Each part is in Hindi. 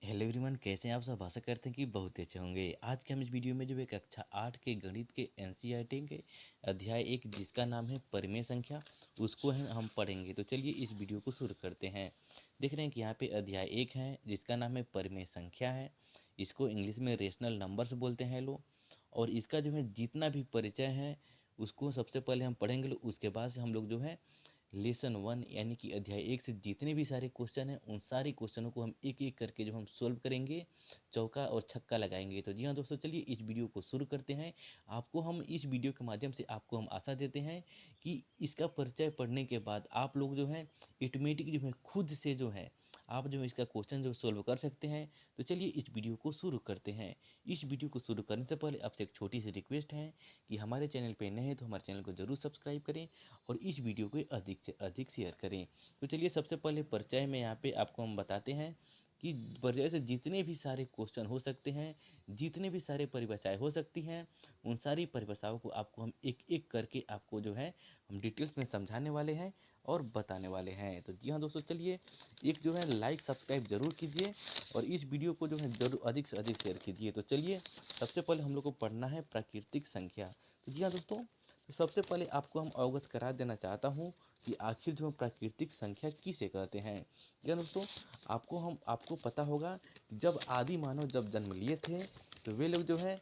हेलो एवरीवन, कैसे हैं आप सब। आशा करते हैं कि बहुत ही अच्छे होंगे। आज के हम इस वीडियो में जो है कक्षा 8 के गणित के एनसीईआरटी के अध्याय 1 जिसका नाम है परिमेय संख्या, उसको हम पढ़ेंगे। तो चलिए इस वीडियो को शुरू करते हैं। देख रहे हैं कि यहाँ पे अध्याय 1 है जिसका नाम है परिमेय संख्या है। इसको इंग्लिश में रेशनल नंबर्स बोलते हैं लोग। और इसका जो है जितना भी परिचय है उसको सबसे पहले हम पढ़ेंगे लोग। उसके बाद से हम लोग जो है लेसन 1 यानी कि अध्याय 1 से जितने भी सारे क्वेश्चन हैं उन सारे क्वेश्चनों को हम एक एक करके जो हम सोल्व करेंगे, चौका और छक्का लगाएंगे। तो जी हाँ दोस्तों, चलिए इस वीडियो को शुरू करते हैं। आपको हम इस वीडियो के माध्यम से आपको हम आशा देते हैं कि इसका परिचय पढ़ने के बाद आप लोग जो है ऑटोमेटिक जो है खुद से जो है आप जो है इसका क्वेश्चन जो सोल्व कर सकते हैं। तो चलिए इस वीडियो को शुरू करते हैं। इस वीडियो को शुरू करने से पहले आपसे एक छोटी सी रिक्वेस्ट है कि हमारे चैनल पे नए हैं तो हमारे चैनल को जरूर सब्सक्राइब करें और इस वीडियो को अधिक से अधिक शेयर करें। तो चलिए सबसे पहले परिचय में यहाँ पे आपको हम बताते हैं कि परिचय से जितने भी सारे क्वेश्चन हो सकते हैं, जितने भी सारे परिभाषाएं हो सकती हैं, उन सारी परिभाषाओं को आपको हम एक एक करके आपको जो है हम डिटेल्स में समझाने वाले हैं और बताने वाले हैं। तो जी हाँ दोस्तों, चलिए एक जो है लाइक सब्सक्राइब जरूर कीजिए और इस वीडियो को जो है जरूर अधिक से अधिक शेयर कीजिए। तो चलिए सबसे पहले हम लोग को पढ़ना है प्राकृतिक संख्या। तो जी हाँ दोस्तों, तो सबसे पहले आपको हम अवगत करा देना चाहता हूँ कि आखिर जो प्राकृतिक संख्या किसे कहते हैं। या दोस्तों, आपको पता होगा जब आदि मानव जब जन्म लिए थे तो वे लोग जो है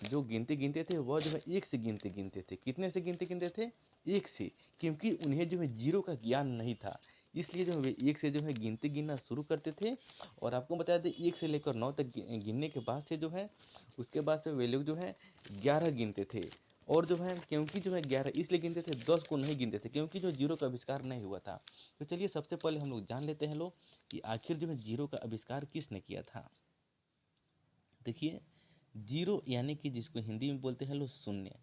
जो गिनते गिनते थे वह जो है एक से गिनते थे। कितने से गिनते थे? एक से। क्योंकि उन्हें जो है जीरो का ज्ञान नहीं था, इसलिए जो है वे एक से जो है गिनते गिनना शुरू करते थे। और आपको बता दें एक से लेकर 9 तक गिनने के बाद से जो है उसके बाद से वे लोग जो है 11 गिनते थे। और जो है क्योंकि जो है 11 इसलिए गिनते थे, 10 को नहीं गिनते थे क्योंकि जो जीरो का आविष्कार नहीं हुआ था। तो चलिए सबसे पहले हम लोग जान लेते हैं लोग कि आखिर जो है जीरो का आविष्कार किसने किया था। देखिए, जीरो यानी कि जिसको हिंदी में बोलते हैं लोग शून्य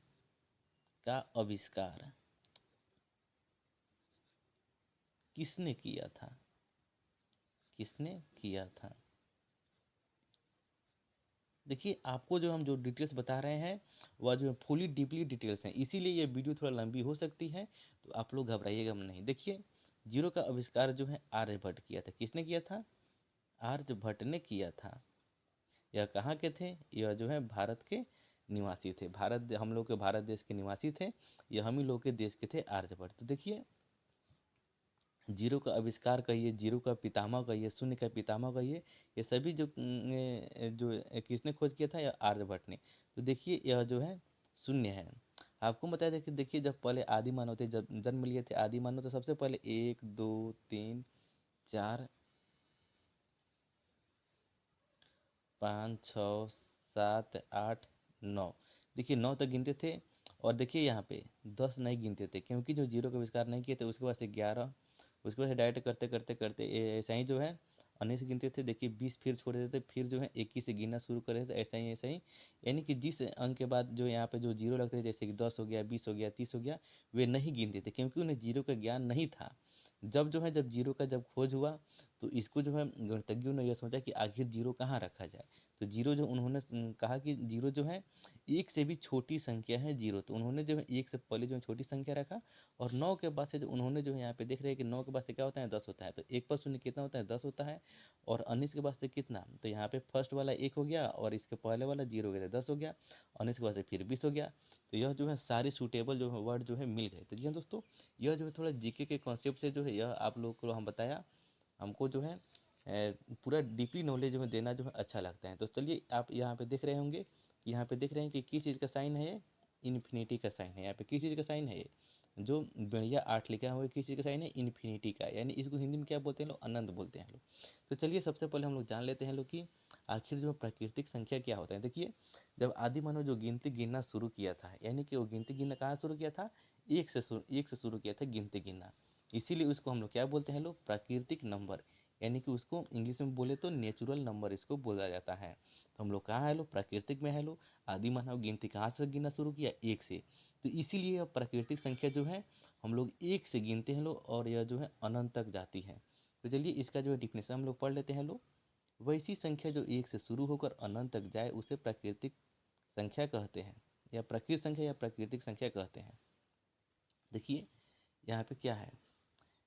का आविष्कार किसने किया था? किसने किया था? देखिए, आपको जो हम जो डिटेल्स बता रहे हैं वह जो है फुली डीपली डिटेल्स हैं, इसीलिए ये वीडियो थोड़ा लंबी हो सकती है। तो आप लोग घबराइएगा नहीं। देखिए, जीरो का आविष्कार जो है आर्यभट्ट किया था। किसने किया था? आर्यभट्ट ने किया था। यह कहाँ के थे? यह जो है भारत के निवासी थे। हम लोग के भारत देश के निवासी थे। यह हम ही लोग के देश के थे आर्यभट्ट। तो देखिए, जीरो का आविष्कार कहिए, जीरो का पितामह कहिए, शून्य का पितामह कहिए, ये सभी जो किसने खोज किया था? यह आर्यभट्ट ने। तो देखिए यह जो है शून्य है। आपको बताया था कि देखिए जब पहले आदि मानव थे, जब जन्म लिए थे आदि मानव, तो सबसे पहले 1 2 3 4 5 6 7 8 9, देखिए 9 तक गिनते थे। और देखिए यहाँ पे 10 नहीं गिनते थे क्योंकि जो जीरो का आविष्कार नहीं किए थे। उसके बाद से 11, उसके बाद से डायरेक्ट करते करते करते ऐसा ही जो है 19 से गिनते थे। देखिए 20 फिर छोड़ देते थे, फिर जो है 21 से गिनना शुरू कर देते थे। ऐसा ही यानी कि जिस अंक के बाद जो यहाँ पे जो जीरो लगते थे, जैसे कि 10 हो गया, 20 हो गया, 30 हो गया, वे नहीं गिनते थे क्योंकि उन्हें जीरो का ज्ञान नहीं था। जब जीरो का जब खोज हुआ तो इसको जो है गणितज्ञों ने यह सोचा कि आखिर जीरो कहाँ रखा जाए। तो जीरो जो उन्होंने कहा कि जीरो जो है एक से भी छोटी संख्या है जीरो। तो उन्होंने जो है एक से पहले जो है छोटी संख्या रखा। और 9 के बाद से जो उन्होंने जो है यहाँ पे देख रहे हैं कि 9 के बाद से क्या होता है? 10 होता है। तो एक पर शून्य कितना होता है? 10 होता है। और 19 के बाद से कितना? तो यहाँ पे फर्स्ट वाला 1 हो गया और इसके पहले वाला 0 हो गया, 10 हो गया। 19 के बाद से फिर 20 हो गया। तो यह जो है सारे सूटेबल जो है वर्ड जो है मिल गए। तो जी हाँ दोस्तों, यह जो है थोड़ा जीके के कॉन्सेप्ट से जो है यह आप लोग को हम बताया। हमको जो है पूरा डीपली नॉलेज जो है देना जो है अच्छा लगता है। तो चलिए आप यहाँ पे देख रहे होंगे कि यहाँ पे देख रहे हैं कि किस चीज़ का साइन है? ये इन्फिनिटी का साइन है। यहाँ पे किस चीज़ का साइन है? ये जो बढ़िया 8 लिखा हुआ है किस चीज़ का साइन है? इन्फिनिटी का। यानी इसको हिंदी में क्या बोलते हैं लोग? अनंत बोलते हैं लोग। तो चलिए सबसे पहले हम लोग जान लेते हैं लोग कि आखिर जो प्राकृतिक संख्या क्या होता है। देखिए, जब आदि मानव जो गिनती गिनना शुरू किया था, यानी कि वो गिनती गिनना कहाँ शुरू किया था? एक से शुरू किया था गिनती गिनना। इसीलिए उसको हम लोग क्या बोलते हैं लोग? प्राकृतिक नंबर। यानी कि उसको इंग्लिश में बोले तो नेचुरल नंबर इसको बोला जाता है। तो हम लोग कहाँ है लोग? प्राकृतिक में है लोग। आदि मानव गिनती कहाँ से गिनना शुरू किया? एक से। तो इसीलिए यह प्राकृतिक संख्या जो है हम लोग एक से गिनते हैं लोग और यह जो है अनंत तक जाती है। तो चलिए इसका जो है डिफिनेशन हम लोग पढ़ लेते हैं लोग। वैसी संख्या जो एक से शुरू होकर अनंत तक जाए उसे प्राकृतिक संख्या कहते हैं, या प्रकृत संख्या या प्राकृतिक संख्या कहते हैं। देखिए यहाँ पे क्या है?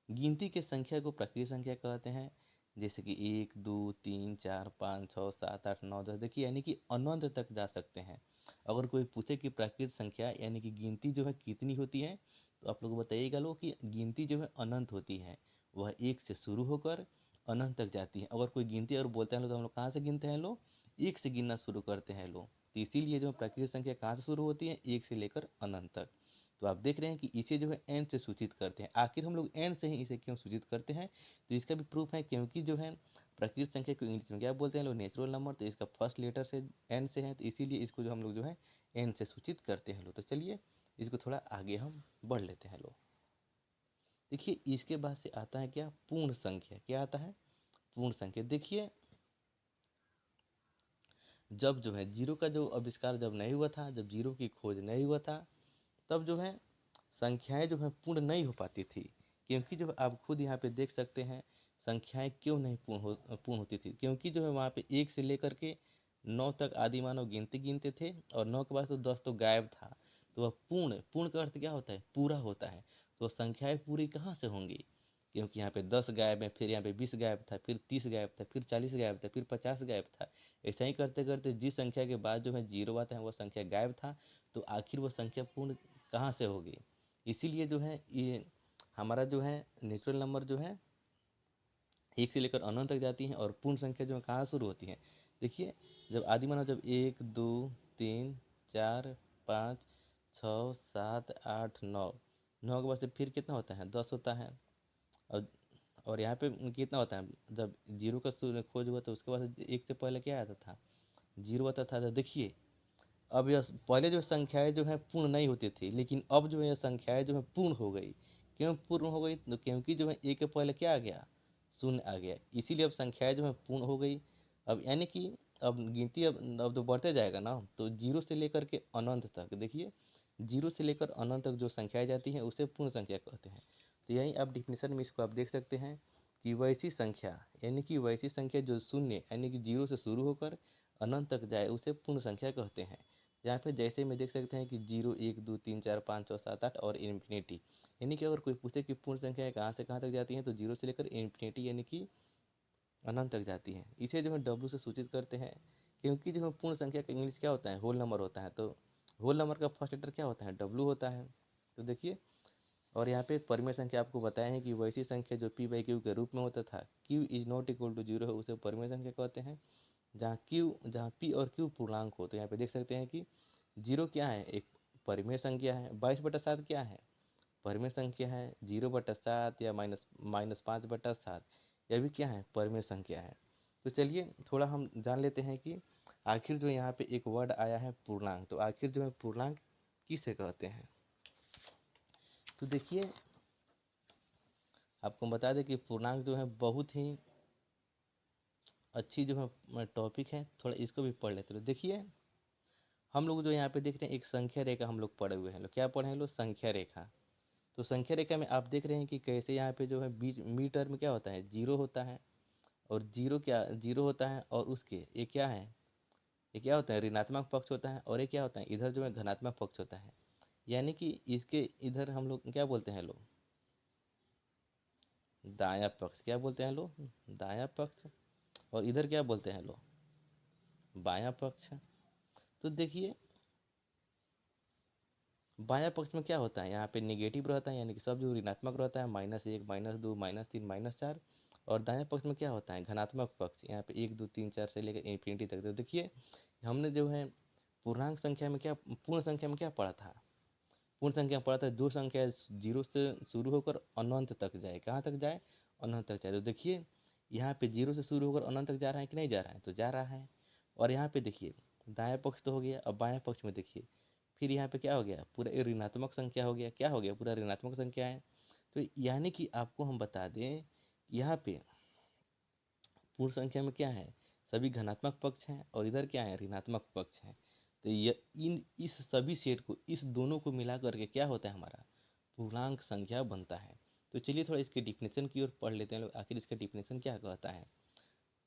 गिनती के संख्या को प्राकृतिक संख्या कहते हैं जैसे कि 1 2 3 4 5 6 7 8 9 10, देखिए यानी कि अनंत तक जा सकते हैं। अगर कोई पूछे कि प्राकृत संख्या यानी कि गिनती जो है कितनी होती है, तो आप लोग बताइएगा लोग कि गिनती जो है अनंत होती है, वह 1 से शुरू होकर अनंत तक जाती है। अगर कोई गिनती अगर बोलते हैं लोग तो हम लोग कहाँ से गिनते हैं लोग, 1 से गिनना शुरू करते हैं लोग। तो इसीलिए जो प्राकृतिक संख्या कहाँ से शुरू होती है, 1 से लेकर अनंत तक। तो आप देख रहे हैं कि इसे जो है एन से सूचित करते हैं। आखिर हम लोग एन से ही इसे क्यों सूचित करते हैं, तो इसका भी प्रूफ है, क्योंकि जो है प्राकृतिक संख्या को इंग्लिश में क्या बोलते हैं लोग, नेचुरल नंबर। तो इसका फर्स्ट लेटर से एन से है, तो इसीलिए इसको जो हम लोग जो है एन से सूचित करते हैं लोग। तो चलिए इसको थोड़ा आगे हम बढ़ लेते हैं लोग। देखिए इसके बाद से आता है क्या, पूर्ण संख्या। क्या आता है, पूर्ण संख्या। देखिए जब जो है जीरो का जो आविष्कार जब नहीं हुआ था, जब जीरो की खोज नहीं हुआ था, तब जो है संख्याएं जो है पूर्ण नहीं हो पाती थी। क्योंकि जो आप खुद यहाँ पे देख सकते हैं संख्याएं क्यों नहीं पूर्ण होती थी, क्योंकि जो है वहाँ पे 1 से लेकर के 9 तक आदि मानव गिनते गिनते थे, और 9 के बाद तो 10 तो गायब था। तो वह पूर्ण, पूर्ण का अर्थ क्या होता है, पूरा होता है। तो संख्याएं पूरी कहाँ से होंगी, क्योंकि यहाँ पे 10 गायब है, फिर यहाँ पे 20 गायब था, फिर 30 गायब था, फिर 40 गायब था, फिर 50 गायब था। ऐसा ही करते करते जिस संख्या के बाद जो है जीरो आता है वह संख्या गायब था। तो आखिर वह संख्या पूर्ण कहाँ से होगी। इसीलिए जो है ये हमारा जो है नेचुरल नंबर जो है 1 से लेकर अनंत तक जाती हैं, और पूर्ण संख्या जो है कहाँ शुरू होती है। देखिए जब आदि मानव जब 1 2 3 4 5 6 7 8 9, 9 के बाद से फिर कितना होता है, 10 होता है। और यहाँ पे कितना होता है, जब जीरो का खोज हुआ तो उसके बाद 1 से पहले क्या आता था, जीरो आता था। तो देखिए अब यह पहले जो संख्याएं जो है पूर्ण नहीं होती थी, लेकिन अब जो है यह संख्याएं जो है पूर्ण हो गई। क्यों पूर्ण हो गई, तो क्योंकि जो है एक के पहले क्या आ गया, शून्य आ गया। इसीलिए अब संख्याएं जो है पूर्ण हो गई। अब यानी कि अब गिनती अब तो बढ़ते जाएगा ना, तो जीरो से लेकर के अनंत तक, देखिए जीरो से लेकर अनंत तक जो संख्याएं जाती हैं उसे पूर्ण संख्या कहते हैं। तो यही आप डिफिनेशन में इसको आप देख सकते हैं कि वैसी संख्या, यानी कि वैसी संख्या जो शून्य यानी कि जीरो से शुरू होकर अनंत तक जाए उसे पूर्ण संख्या कहते हैं। यहाँ पे जैसे में देख सकते हैं कि 0 1 2 3 4 5 6 7 8 और इन्फिनिटी। यानी कि अगर कोई पूछे कि पूर्ण संख्या कहाँ से कहाँ तक जाती हैं, तो जीरो से लेकर इन्फिनिटी यानी कि अनंत तक जाती हैं। इसे जो है डब्ल्यू से सूचित करते हैं, क्योंकि जो है पूर्ण संख्या का इंग्लिश क्या होता है, होल नंबर होता है। तो होल नंबर का फर्स्ट लेटर क्या होता है, डब्ल्यू होता है। तो देखिए और यहाँ पे परिमेय संख्या आपको बताया है कि वैसी संख्या जो पी बाई क्यू के रूप में होता था, Q is not equal to zero है, उसे परिमेय संख्या कहते हैं। जहाँ पी और क्यू पूर्णांक हो। तो यहाँ पे देख सकते हैं कि जीरो क्या है, एक परिमेय संख्या है। 22/7 क्या है, परिमेय संख्या है। 0/7 या -5/7 यह भी क्या है, परिमेय संख्या है। तो चलिए थोड़ा हम जान लेते हैं कि आखिर जो यहाँ पे एक वर्ड आया है पूर्णांक, तो आखिर जो है पूर्णांक किसे कहते हैं। तो देखिए आपको बता दें कि पूर्णांक जो है बहुत ही अच्छी जो है टॉपिक है, थोड़ा इसको भी पढ़ लेते हैं। देखिए हम लोग जो यहाँ पे देख रहे हैं एक संख्या रेखा हम लोग पढ़े हुए हैं लोग, क्या पढ़े हैं लोग, संख्या रेखा। तो संख्या रेखा में आप देख रहे हैं कि कैसे यहाँ पे जो है बीच मीटर में क्या होता है, जीरो होता है। और जीरो होता है, और उसके ये क्या है, ये क्या होता है, ऋणात्मक पक्ष होता है। और ये क्या होता है, इधर जो है धनात्मक पक्ष होता है। यानी कि इसके इधर हम लोग क्या बोलते हैं लोग, दायां पक्ष। क्या बोलते हैं लोग, दायां पक्ष। और इधर क्या बोलते हैं लोग, बायां पक्ष। तो देखिए बायां पक्ष में क्या होता है, यहाँ पे निगेटिव रहता है, यानी कि सब जो ऋणात्मक रहता है, -1 -2 -3 -4। और दाएं पक्ष में क्या होता है, धनात्मक पक्ष, यहाँ पे 1 2 3 4 से लेकर इन्फिनिटी तक। तो देखिए हमने जो है पूर्णांक संख्या में क्या, पूर्ण संख्या में क्या पढ़ा था, पूर्ण संख्या में पढ़ा था जो संख्या जीरो से शुरू होकर अनंत तक जाए। कहाँ तक जाए, अनंत तक जाए। तो देखिए यहाँ पे जीरो से शुरू होकर अनंत तक जा रहा है कि नहीं जा रहा है, तो जा रहा है। और यहाँ पे देखिए दाएं पक्ष तो हो गया, अब बाएं पक्ष में देखिए फिर यहाँ पे क्या हो गया, पूरा ऋणात्मक संख्या हो गया। क्या हो गया, पूरा ऋणात्मक संख्या है। तो यानी कि आपको हम बता दें यहाँ पे पूर्ण संख्या में क्या है, सभी धनात्मक पक्ष हैं, और इधर क्या है, ऋणात्मक पक्ष है। तो ये इस सभी सेट को, इस दोनों को मिला करके क्या होता है, हमारा पूर्णांक संख्या बनता है। तो चलिए थोड़ा इसके डिफिनेशन की ओर पढ़ लेते हैं लोग, आखिर इसका डिफिनेशन क्या कहता है।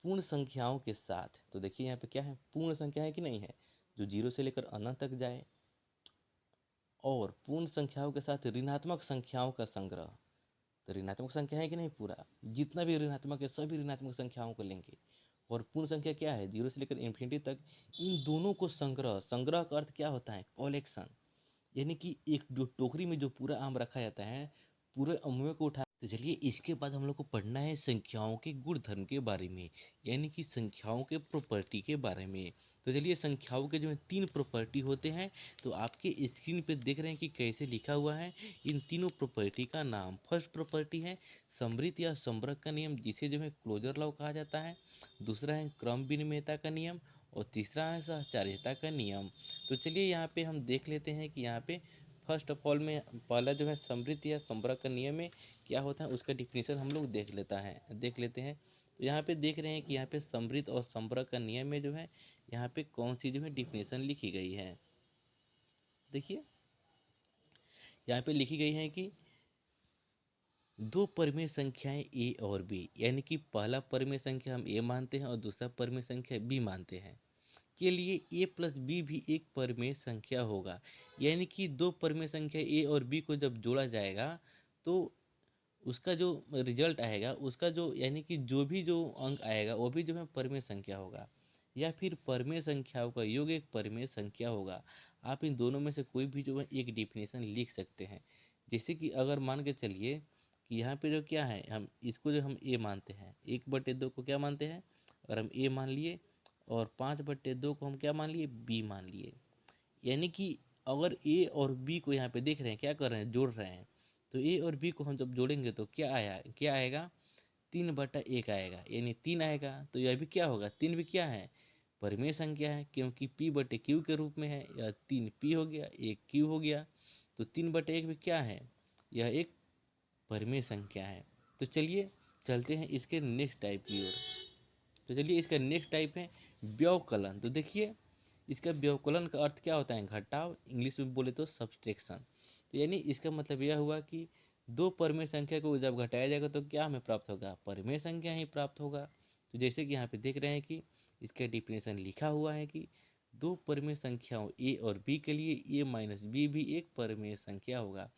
पूर्ण संख्याओं के साथ, तो देखिए यहाँ पे क्या है, पूर्ण संख्या है कि नहीं है, जो जीरो से लेकर अनंत तक जाए। और पूर्ण संख्याओं के साथ ऋणात्मक संख्याओं का संग्रह, तो ऋणात्मक संख्या है कि नहीं, पूरा जितना भी ऋणात्मक है सभी ऋणात्मक संख्याओं को लेंगे। और पूर्ण संख्या क्या है, 0 से लेकर इन्फिनिटी तक, इन दोनों को संग्रह, संग्रह का अर्थ क्या होता है, कलेक्शन, यानी कि एक जो टोकरी में जो पूरा आम रखा जाता है, पूरे अमूल को उठा। तो चलिए इसके बाद हम लोग को पढ़ना है संख्याओं के गुणधर्म के बारे में, यानी कि संख्याओं के प्रॉपर्टी के बारे में। तो चलिए संख्याओं के जो है 3 प्रॉपर्टी होते हैं, तो आपके स्क्रीन पे देख रहे हैं कि कैसे लिखा हुआ है इन तीनों प्रॉपर्टी का नाम। फर्स्ट प्रॉपर्टी है समृद्ध या समरक का नियम, जिसे जो है क्लोजर लॉ कहा जाता है। दूसरा है क्रम विनिमयता का नियम, और तीसरा है सहचार्यता का नियम। तो चलिए यहाँ पे हम देख लेते हैं कि यहाँ पे फर्स्ट ऑफ ऑल में पहला जो है समृद्ध या समरक का नियम में क्या होता है, उसका डिफिनीशन हम लोग देख लेते हैं। तो यहाँ पे देख रहे हैं कि यहाँ पे समृद्ध और समरक का नियम में जो है यहाँ पे कौन सी जो है डिफिनीशन लिखी गई है। देखिए यहाँ पे लिखी गई है कि दो परिमेय संख्याएं ए और बी, यानी कि पहला परिमेय संख्या हम ए मानते हैं और दूसरा परिमेय संख्या बी मानते हैं, के लिए ए प्लस बी भी एक परिमेय संख्या होगा। यानी कि दो परिमेय संख्या ए और बी को जब जोड़ा जाएगा तो उसका जो रिजल्ट आएगा, उसका जो यानी कि जो अंक आएगा वो भी जो है परिमेय संख्या होगा, या फिर परिमेय संख्याओं का योग एक परिमेय संख्या होगा। आप इन दोनों में से कोई भी जो है एक डिफिनेशन लिख सकते हैं। जैसे कि अगर मान के चलिए कि यहाँ पे जो क्या है, हम इसको जो हम ए मानते हैं, 1/2 को क्या मानते हैं, और हम ए मान लिए, और 5/2 को हम क्या मान लिए, बी मान लिए। यानी कि अगर ए और बी को यहाँ पे देख रहे हैं क्या कर रहे हैं, जोड़ रहे हैं, तो ए और बी को हम जब जोड़ेंगे तो क्या आएगा, 3/1 आएगा, यानी 3 आएगा। तो यह भी क्या होगा, 3 भी क्या है, परिमेय संख्या है, क्योंकि p/q के रूप में है, या 3p हो गया, 1q हो गया। तो 3/1 भी क्या है, यह एक परिमेय संख्या है। तो चलिए चलते हैं इसके नेक्स्ट टाइप की ओर। तो चलिए इसका नेक्स्ट टाइप है व्यवकलन। तो देखिए इसका व्यवकलन का अर्थ क्या होता है, घटाव, इंग्लिश में बोले तो सब्सट्रैक्शन। तो यानी इसका मतलब यह हुआ कि दो परिमेय संख्या को जब घटाया जाएगा तो क्या हमें प्राप्त होगा, परिमेय संख्या ही प्राप्त होगा। तो जैसे कि यहाँ पे देख रहे हैं कि इसका डिफिनेशन लिखा हुआ है कि दो परिमेय संख्याओं ए और बी के लिए ए माइनस बी भी एक परिमेय संख्या होगा।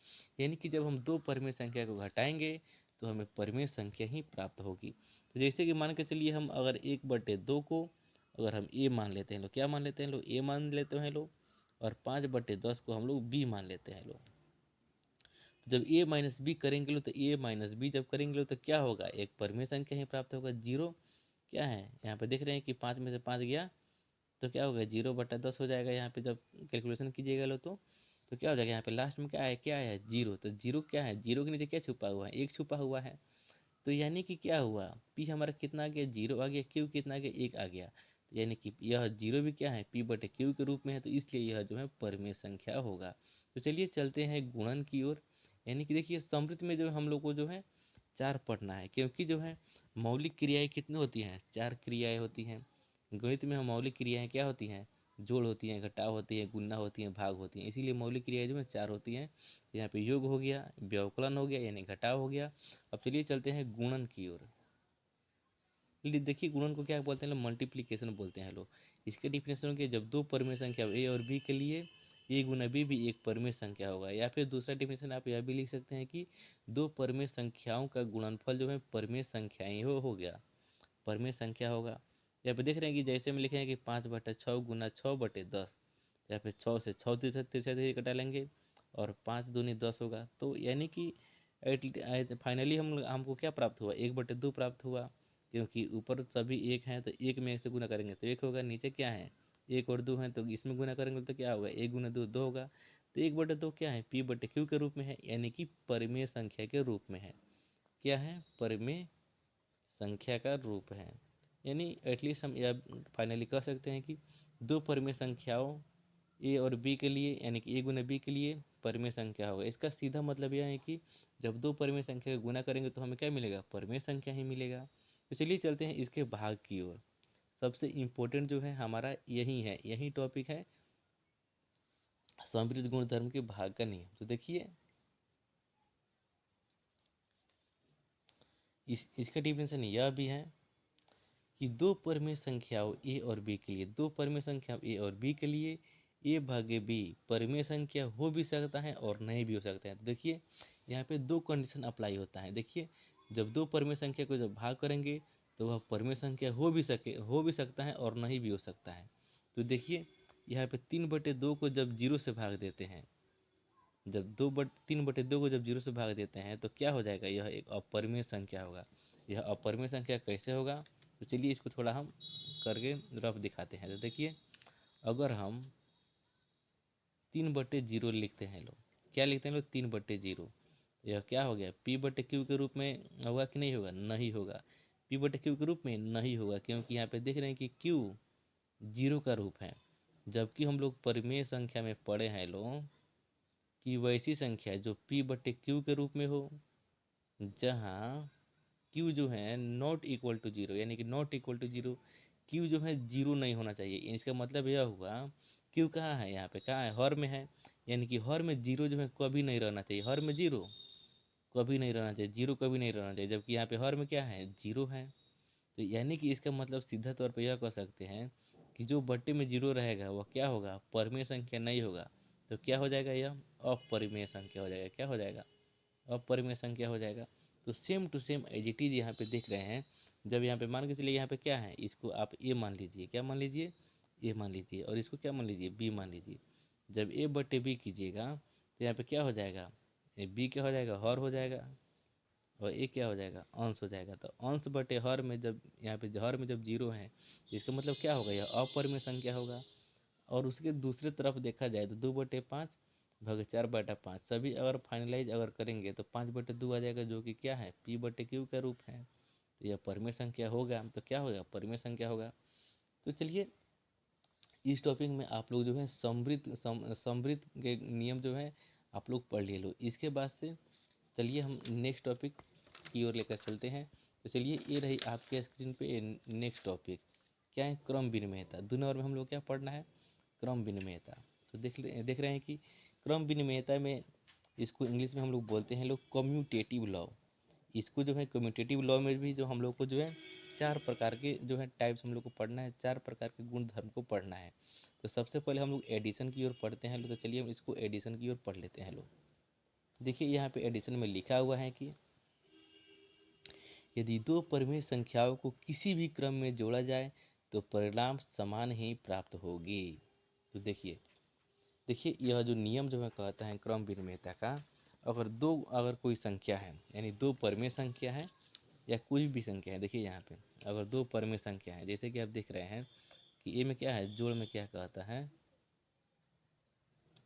यानी कि जब हम दो परिमेय संख्या को घटाएंगे तो हमें परिमेय संख्या ही प्राप्त होगी। तो जैसे कि मान के चलिए हम अगर 1/2 को अगर हम ए मान लेते हैं लोग, क्या मान लेते हैं लोग, ए मान लेते हैं लोग, और 5/10 को हम लोग बी मान लेते हैं लोग। जब ए माइनस बी करेंगे लोग, तो ए माइनस बी जब करेंगे लोग तो क्या होगा, एक परिमेय संख्या ही प्राप्त होगा। जीरो क्या है, यहाँ पे देख रहे हैं कि 5 में से 5 गया तो क्या होगा, 0/10 हो जाएगा। यहाँ पे जब कैलकुलेशन कीजिएगा लो तो क्या हो जाएगा, यहाँ पे लास्ट में क्या है, जीरो। तो जीरो क्या है, जीरो के नीचे क्या छुपा हुआ है, एक छुपा हुआ है। तो यानी कि क्या हुआ, पी हमारा कितना आ गया, 0 आ गया, क्यू कितना आ गया, 1 आ गया। तो यानी कि यह जीरो भी क्या है, p/q के रूप में है, तो इसलिए यह जो है परिमेय संख्या होगा। तो चलिए चलते हैं गुणन की ओर। यानी कि देखिए समृद्ध में जो हम लोग को जो है 4 पढ़ना है, क्योंकि जो है मौलिक क्रियाएं कितनी होती हैं, 4 क्रियाएं होती हैं। गणित में मौलिक क्रियाएं क्या होती हैं, जोड़ होती हैं, घटाव होती है, गुणा होती है, भाग होती है, इसीलिए मौलिक क्रियाएं जो है 4 होती हैं। यहाँ पे योग हो गया, व्यवकलन हो गया यानी घटाव हो गया। अब चलिए चलते हैं गुणन की ओर। देखिए गुणन को क्या बोलते हैं लोग, मल्टीप्लीकेशन बोलते हैं लोग। इसके डिफिनेशन के जब दो परिमेय संख्या ए और बी के लिए ए गुना बी भी एक परिमेय संख्या होगा। या फिर दूसरा डिफिनेशन आप यह भी लिख सकते हैं कि दो परिमेय संख्याओं का गुणनफल जो है परिमेय संख्याएं हो गया, परिमेय संख्या होगा। यहाँ पे देख रहे हैं कि जैसे में लिखे हैं कि 5/6 गुना 6/10, या फिर 6 से 6 तिरछा कटा लेंगे, और 5 दूनी 10 होगा। तो यानी कि फाइनली हमको क्या प्राप्त हुआ, 1/2 प्राप्त हुआ, क्योंकि ऊपर सभी एक हैं तो एक में एक से गुना करेंगे तो एक होगा, नीचे क्या है, एक और दो हैं तो इसमें गुना करेंगे तो क्या होगा, 1 गुना 2 2 होगा। तो 1/2 क्या है, p/q के रूप में है, यानी कि परिमेय संख्या के रूप में है। क्या है, परिमेय संख्या का रूप है। यानी एटलीस्ट हम यह फाइनली कह सकते हैं कि दो परिमेय संख्याओं ए और बी के लिए, यानी कि ए गुना बी के लिए परिमेय संख्या होगा। इसका सीधा मतलब यह है कि जब दो परिमेय संख्या का गुना करेंगे तो हमें क्या मिलेगा, परिमेय संख्या ही मिलेगा। तो चलिए चलते हैं इसके भाग की ओर। सबसे इम्पोर्टेंट जो है हमारा यही टॉपिक है, समृद्ध गुणधर्म के भाग का नियम। तो देखिए इसका डिफिनेशन यह भी है कि दो परिमेय संख्याओं ए और बी के लिए, दो परिमेय संख्याओं ए और बी के लिए ए भागे बी परिमेय संख्या हो भी सकता है और नहीं भी हो सकता है। तो देखिए यहाँ पे दो कंडीशन अप्लाई होता है। देखिए, जब दो परिमेय संख्या को जब भाग करेंगे तो वह परिमेय संख्या हो भी सकता है और नहीं भी हो सकता है। तो देखिए, यहाँ पे 3/2 को जब 0 से भाग देते हैं, जब 3/2 को जब 0 से भाग देते हैं तो क्या हो जाएगा, यह एक अपरिमेय संख्या होगा। यह अपरिमेय संख्या कैसे होगा, तो चलिए इसको थोड़ा हम करके रफ दिखाते हैं। तो देखिए, अगर हम 3/0 लिखते हैं लोग, क्या लिखते हैं लोग, 3/0, यह क्या हो गया, P/Q के रूप में होगा कि नहीं होगा, नहीं होगा। P/Q के रूप में नहीं होगा, क्योंकि यहाँ पे देख रहे हैं कि Q 0 का रूप है। जबकि हम लोग परिमेय संख्या में पढ़े हैं लोग कि वैसी संख्या जो P/Q के रूप में हो, जहाँ Q जो है नॉट इक्वल टू 0, यानी कि नॉट इक्वल टू 0, Q जो है 0 नहीं होना चाहिए। इसका मतलब यह हुआ, Q कहाँ है, यहाँ पे कहाँ है, हर में है, यानी कि हर में 0 जो है कभी नहीं रहना चाहिए। हर में 0 कभी नहीं रहना चाहिए, 0 कभी नहीं रहना चाहिए, जबकि यहाँ पे हर में क्या है, 0 है। तो यानी कि इसका मतलब सीधा तौर पर यह कह सकते हैं कि जो बट्टे में 0 रहेगा वह क्या होगा, परिमेय संख्या नहीं होगा। तो क्या हो जाएगा, यह अपरिमेय संख्या हो जाएगा। क्या हो जाएगा, अपरिमेय संख्या हो जाएगा। तो same to same as it is यहाँ पे देख रहे हैं। जब यहाँ पे मान के चलिए, यहाँ पे क्या है, इसको आप ए मान लीजिए, क्या मान लीजिए, ए मान लीजिए, और इसको क्या मान लीजिए, बी मान लीजिए। जब A/B कीजिएगा तो यहाँ पे क्या हो जाएगा, बी क्या हो जाएगा, हर हो जाएगा, और ए क्या हो जाएगा, अंश हो जाएगा। तो अंश बटे हर में जब यहाँ पे हर में जब 0 है, इसका मतलब क्या होगा, यह अपरिमेय संख्या होगा। और उसके दूसरे तरफ देखा जाए तो 2/5 भाग 4/5 सभी अगर फाइनलाइज अगर करेंगे तो 5/2 आ जाएगा, जो कि क्या है, P/Q का रूप है। तो यह परिमेय संख्या होगा, तो क्या होगा, परिमेय संख्या होगा। तो चलिए, इस टॉपिक में आप लोग जो है समृद्ध के नियम जो है आप लोग पढ़ लिए लो। इसके बाद से चलिए हम नेक्स्ट टॉपिक की ओर लेकर चलते हैं। तो चलिए, ये रही आपके स्क्रीन पे नेक्स्ट टॉपिक, क्या है, क्रम विनिमयता। 2 नंबर में हम लोग क्या पढ़ना है, क्रम विनिमयता। तो देख रहे हैं कि क्रम विनिमयता में, इसको इंग्लिश में हम लोग बोलते हैं लोग कम्यूटेटिव लॉ। इसको जो है कम्यूटेटिव लॉ में भी जो हम लोग को जो है 4 प्रकार के जो है टाइप्स हम लोग को पढ़ना है, 4 प्रकार के गुण धर्म को पढ़ना है। तो सबसे पहले हम लोग एडिशन की ओर पढ़ते हैं लोग। तो चलिए हम इसको एडिशन की ओर पढ़ लेते हैं लोग। देखिए, यहाँ पे एडिशन में लिखा हुआ है कि यदि दो परिमेय संख्याओं को किसी भी क्रम में जोड़ा जाए तो परिणाम समान ही प्राप्त होगी। तो देखिए देखिए यह जो नियम जो मैं कहता है क्रम विनिमयता का, अगर कोई संख्या है, यानी दो परिमेय संख्या है या कोई भी संख्या है, देखिए यहाँ पे अगर दो परिमेय संख्या है, जैसे कि आप देख रहे हैं कि ए में क्या है, जोड़ में क्या कहता है,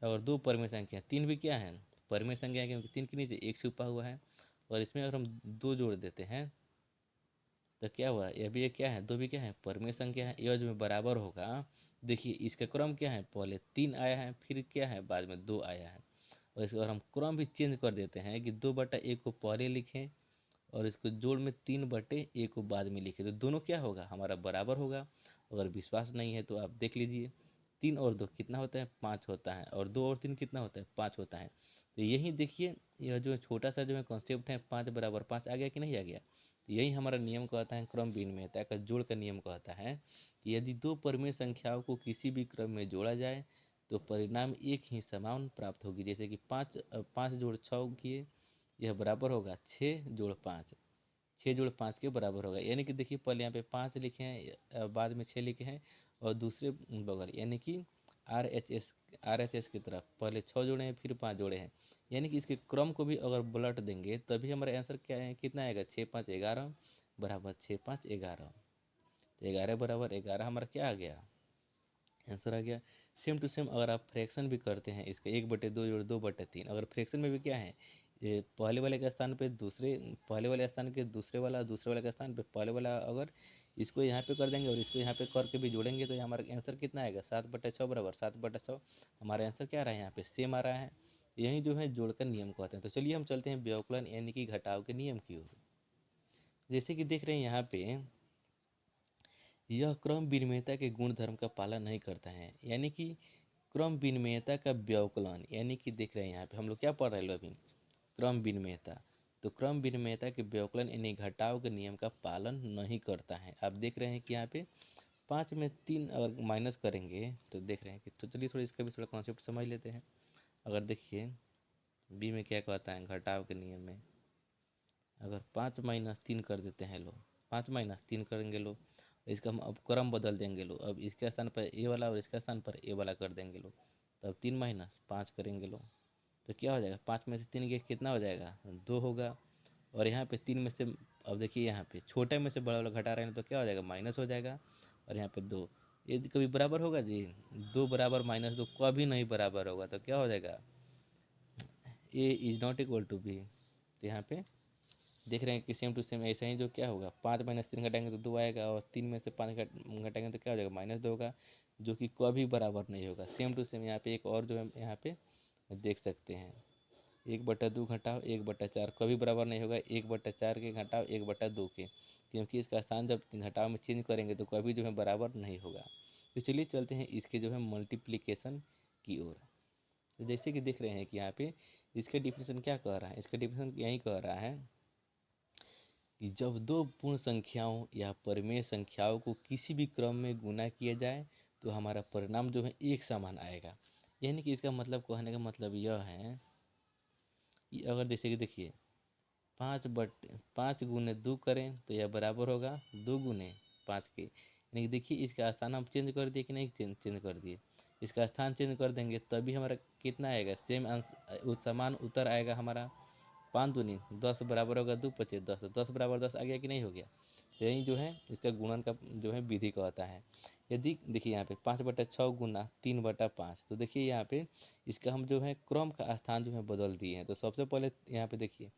अगर दो परिमेय संख्या, तीन भी क्या है, परिमेय संख्या है, क्योंकि 3 के नीचे 1 छुपा हुआ है, और इसमें अगर हम 2 जोड़ देते हैं तो क्या हुआ, यह भी क्या है, 2 भी क्या है, परिमेय संख्या है। यह जो बराबर होगा, देखिए इसका क्रम क्या है, पहले 3 आया है, फिर क्या है, बाद में 2 आया है। और इसको अगर हम क्रम भी चेंज कर देते हैं कि 2/1 को पहले लिखें और इसको जोड़ में 3/1 को बाद में लिखें, तो दोनों क्या होगा, हमारा बराबर होगा। अगर विश्वास नहीं है तो आप देख लीजिए, 3 और 2 कितना होता है, 5 होता है, और 2 और 3 कितना होता है, 5 होता है। तो यही देखिए, यह जो छोटा सा जो है कॉन्सेप्ट है, 5 = 5 आ गया कि नहीं आ गया। तो यही हमारा नियम कहता है, क्रम विनिमयता का जोड़ का नियम कहता है कि यदि दो परिमेय संख्याओं को किसी भी क्रम में जोड़ा जाए तो परिणाम एक ही समान प्राप्त होगी। जैसे कि 5 जोड़ 6 किए, यह बराबर होगा 6 जोड़ 5, 6 जोड़ 5 के बराबर होगा। यानी कि देखिए, पहले यहाँ पे 5 लिखे हैं, बाद में 6 लिखे हैं, और दूसरे बगल यानी कि RHS की तरफ पहले 6 जोड़े हैं, फिर 5 जोड़े हैं। यानी कि इसके क्रम को भी अगर पलट देंगे तभी हमारा आंसर क्या है, कितना आएगा, 6 5 11 बराबर 6 5 11। तो 11 बराबर 11 हमारा क्या आ गया, आंसर आ गया। सेम टू सेम अगर आप फ्रैक्शन भी करते हैं, इसका 1/2 जोड़ 2/3, अगर फ्रैक्शन में भी क्या है, ये पहले वाले के स्थान पे दूसरे, पहले वाले स्थान के दूसरे वाला, दूसरे वाले के स्थान पे पहले वाला, अगर इसको यहाँ पे कर देंगे और इसको यहाँ पे करके भी जोड़ेंगे तो हमारा आंसर कितना आएगा, 7/6 बराबर 7/6। हमारा आंसर क्या आ रहा है, यहाँ पे सेम आ रहा है। यही जो है जोड़ का नियम कहते हैं। तो चलिए हम चलते हैं व्यवकलन यानी कि घटाव के नियम की ओर। जैसे कि देख रहे हैं यहाँ पे, यह क्रम विनिमयता के गुण धर्म का पालन नहीं करता है, यानी कि क्रम विनिमयता का व्यवकलन, यानी कि देख रहे हैं यहाँ पे हम लोग क्या पढ़ रहे हैं अभी, क्रम विनिमयता। तो क्रम विनिमयता के व्यवकलन यानी घटाव के नियम का पालन नहीं करता है। आप देख रहे हैं कि यहाँ पे 5 में 3 अगर माइनस करेंगे तो देख रहे हैं कि, तो चलिए थोड़ा इसका भी थोड़ा कॉन्सेप्ट समझ लेते हैं। अगर देखिए बी में क्या कहता है घटाव के नियम में, अगर 5 - 3 कर देते हैं लो, 5 - 3 करेंगे लो, इसका हम अब क्रम बदल देंगे लो, अब इसके स्थान पर ए वाला और इसके स्थान पर ए वाला कर देंगे लो, तब 3 - 5 करेंगे लो, तो क्या हो जाएगा 5 में से 3 गया कितना हो जाएगा 2 होगा। और यहाँ पे 3 में से, अब देखिए यहाँ पे छोटे में से बड़ा वाला घटा रहे हैं तो क्या हो जाएगा माइनस हो जाएगा, और यहाँ पे 2, ये कभी बराबर होगा जी, 2 बराबर -2 कभी नहीं बराबर होगा, तो क्या हो जाएगा A is not equal to B. तो यहाँ पे देख रहे हैं कि सेम टू सेम ऐसा ही जो क्या होगा 5 - 3 घटाएंगे तो 2 आएगा, और 3 में से 5 घटाएंगे तो क्या हो जाएगा -2 होगा, जो कि कभी बराबर नहीं होगा। सेम टू सेम यहाँ पे एक और जो है यहाँ पे देख सकते हैं, 1/2 घटाओ 1/4 कभी बराबर नहीं होगा 1/4 के घटाओ 1/2 के, क्योंकि इसका स्थान जब घटाव में चेंज करेंगे तो कभी जो है बराबर नहीं होगा। तो चलिए चलते हैं इसके जो है मल्टीप्लिकेशन की ओर। तो जैसे कि देख रहे हैं कि यहाँ पे इसका डिफिनेशन क्या कह रहा है, इसका डिफिनेशन यही कह रहा है कि जब दो पूर्ण संख्याओं या परिमेय संख्याओं को किसी भी क्रम में गुणा किया जाए तो हमारा परिणाम जो है एक समान आएगा। यानी कि इसका मतलब कहने का मतलब यह है कि अगर जैसे कि देखिए 5 × 2 करें तो यह बराबर होगा 2 × 5 के, यानी कि देखिए इसका स्थान हम चेंज कर दिए कि नहीं, चेंज कर दिए, इसका स्थान चेंज कर देंगे तभी हमारा कितना आएगा सेम समान उत्तर आएगा हमारा। 5 दूनी 10 बराबर होगा 2 × 5 = 10, 10 बराबर 10 आ गया कि नहीं हो गया। तो यही जो है इसका गुणन का जो है विधि कहता है। यदि देखिए यहाँ पे 5/6 × 3/5, तो देखिए यहाँ पे इसका हम जो है क्रम का स्थान जो है बदल दिए हैं। तो सबसे पहले यहाँ पे देखिए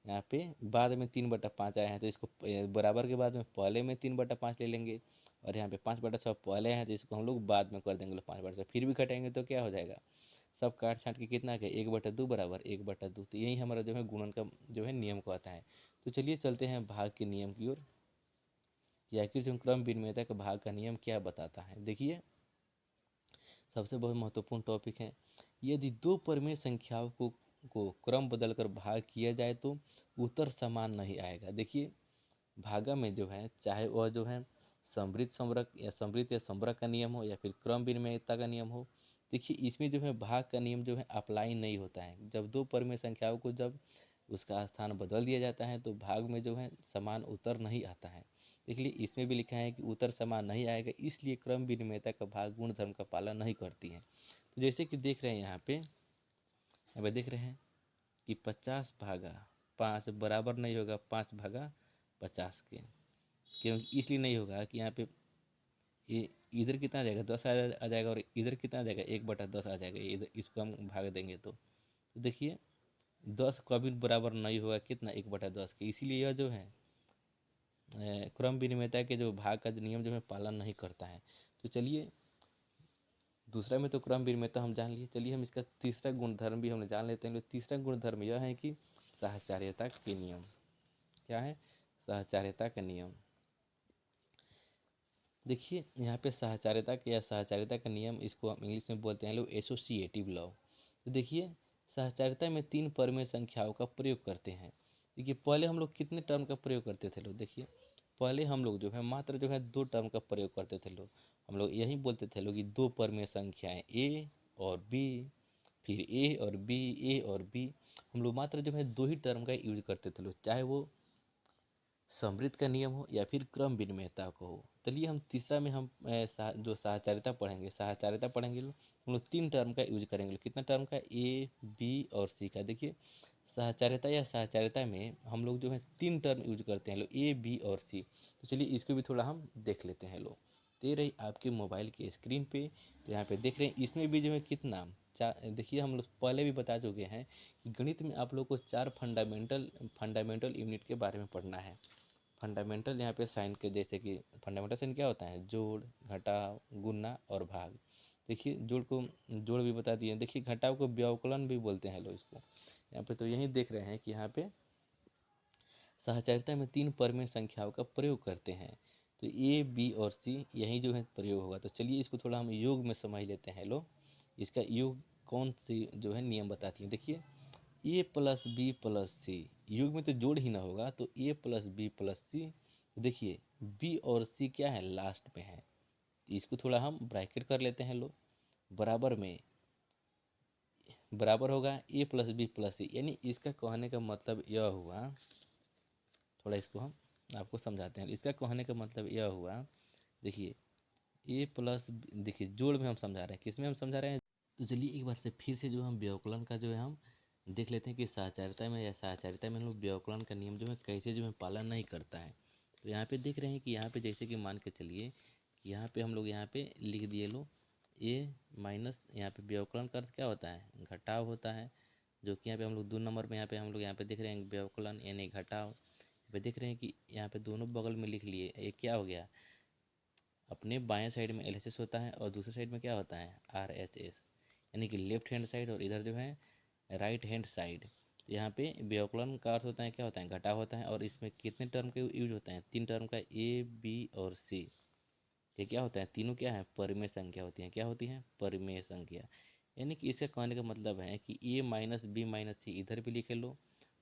यहाँ पे बाद में 3/5 आए हैं तो इसको बराबर के बाद में पहले में 3/5 ले लेंगे, और यहाँ पे 5/6 पहले हैं तो इसको हम लोग बाद में कर देंगे 5/6, फिर भी घटाएंगे तो क्या हो जाएगा सब काट छाट के कितना के 1/2 बराबर 1/2। तो यही हमारा जो है गुणन का जो है नियम कहता है। तो चलिए चलते हैं भाग के नियम की ओर, या आखिर जो क्रम विनिमयता का भाग का नियम क्या बताता है। देखिए सबसे बहुत महत्वपूर्ण टॉपिक है, यदि दो परिमेय संख्याओं को क्रम बदलकर भाग किया जाए तो उत्तर समान नहीं आएगा। देखिए भागा में जो है चाहे वह जो है समृद्ध या समरक का नियम हो या फिर क्रम विनिमयता का नियम हो, देखिए इसमें जो है भाग का नियम जो है अप्लाई नहीं होता है। जब दो परिमेय संख्याओं को जब उसका स्थान बदल दिया जाता है तो भाग में जो है समान उत्तर नहीं आता है। देखिए इसमें भी लिखा है कि उत्तर समान नहीं आएगा, इसलिए क्रम विनिमयता का भाग गुण धर्म का पालन नहीं करती है। तो जैसे कि देख रहे हैं यहाँ पे देख रहे हैं कि 50/5 बराबर नहीं होगा 5/50 के, क्योंकि इसलिए नहीं होगा कि यहाँ पे ये इधर कितना आ जाएगा 10 आ जाएगा, और इधर कितना आ जाएगा 1/10 आ जाएगा, इधर इसको हम भाग देंगे तो देखिए 10 कभी बराबर नहीं होगा कितना 1/10 के, इसीलिए यह जो है क्रम विनिमयता के जो भाग का नियम जो है पालन नहीं करता है। तो चलिए दूसरा में तो क्रम विनिमयता हम जान लिए, चलिए हम इसका तीसरा गुणधर्म भी हम जान लेते हैं। तो तीसरा गुणधर्म यह है कि साहचर्यता के नियम। क्या है साहचर्यता का नियम। देखिए यहाँ पे साहचर्यता का नियम, इसको हम इंग्लिश में बोलते हैं लोग एसोसिएटिव लॉ। तो देखिए साहचर्यता में 3 परिमेय संख्याओं का प्रयोग करते हैं। देखिए पहले हम लोग कितने टर्म का प्रयोग करते थे लोग, देखिए पहले हम लोग जो है मात्र जो है 2 टर्म का प्रयोग करते थे लोग। हम लोग यही बोलते थे लोग कि 2 परिमेय संख्याएं ए और बी, फिर ए और बी, हम लोग मात्र जो है 2 ही टर्म का यूज करते थे लोग, चाहे वो समृद्ध का नियम हो या फिर क्रम विनिमयता को हो। चलिए हम तीसरा में हम जो साहचर्यता पढ़ेंगे हम लोग 3 टर्म का यूज करेंगे। कितना टर्म का ए बी और सी का। देखिए साहचर्यता में हम लोग जो है 3 टर्म यूज करते हैं लोग ए बी और सी। तो चलिए इसको भी थोड़ा हम देख लेते हैं लोग। दे रही आपके मोबाइल के स्क्रीन पे, तो यहाँ पे देख रहे हैं इसमें भी जो है कितना देखिए हम लोग पहले भी बता चुके हैं कि गणित में आप लोग को 4 फंडामेंटल यूनिट के बारे में पढ़ना है। फंडामेंटल यहाँ पे साइन के, जैसे कि फंडामेंटल साइन क्या होता है जोड़ घटाव गुणा और भाग। देखिए जोड़ भी बता दिए, देखिए घटाव को व्यवकलन भी बोलते हैं लोग इसको। यहाँ पे तो यही देख रहे हैं कि यहाँ पे साहचर्यता में 3 परिमेय संख्याओं का प्रयोग करते हैं। तो ए बी और सी यही जो है प्रयोग होगा। तो चलिए इसको थोड़ा हम योग में समझ लेते हैं लोग। इसका योग कौन सी जो है नियम बताती है। देखिए a+b+c, योग में तो जोड़ ही ना होगा, तो a+b+c। देखिए b और c क्या है लास्ट में है, इसको थोड़ा हम ब्रैकेट कर लेते हैं लोग, बराबर में बराबर होगा ए प्लस बी प्लस सी। यानी इसका कहने का मतलब यह हुआ, थोड़ा इसको हम आपको समझाते हैं। इसका कहने का मतलब यह हुआ, देखिए ए प्लस, देखिए जोड़ में हम समझा रहे हैं, किस में हम समझा रहे हैं। तो चलिए एक बार से फिर से जो हम व्यवकलन का जो है हम देख लेते हैं कि साहचर्यता में या साहचर्यता में हम लोग व्यवकलन का नियम जो है कैसे जो है पालन नहीं करता है। तो यहाँ पे देख रहे हैं कि यहाँ पे जैसे कि मान के चलिए कि यहाँ पे हम लोग यहाँ पे लिख दिए लो ए माइनस, यहाँ पे व्यवकलन का अर्थ क्या होता है, घटाव होता है। जो कि यहाँ पे हम लोग 2 नंबर में यहाँ पे देख रहे हैं व्यवकलन यानी घटाव। यहाँ पे देख रहे हैं कि यहाँ पे दोनों बगल में लिख लिए, एक क्या हो गया, अपने बाएं साइड में LHS होता है और दूसरे साइड में क्या होता है RHS, यानी कि लेफ्ट हैंड साइड और इधर जो है राइट हैंड साइड। तो यहाँ पे व्यवकलन का अर्थ होता है क्या होता है, घटाव होता है। और इसमें कितने टर्म के यूज होते हैं, 3 टर्म का, A B और C। ये क्या होता है, तीनों क्या है, परिमेय संख्या होती हैं। क्या होती हैं, परिमेय संख्या। यानी कि इसका कहने का मतलब है कि A माइनस बी माइनस सी इधर भी लिखे लो,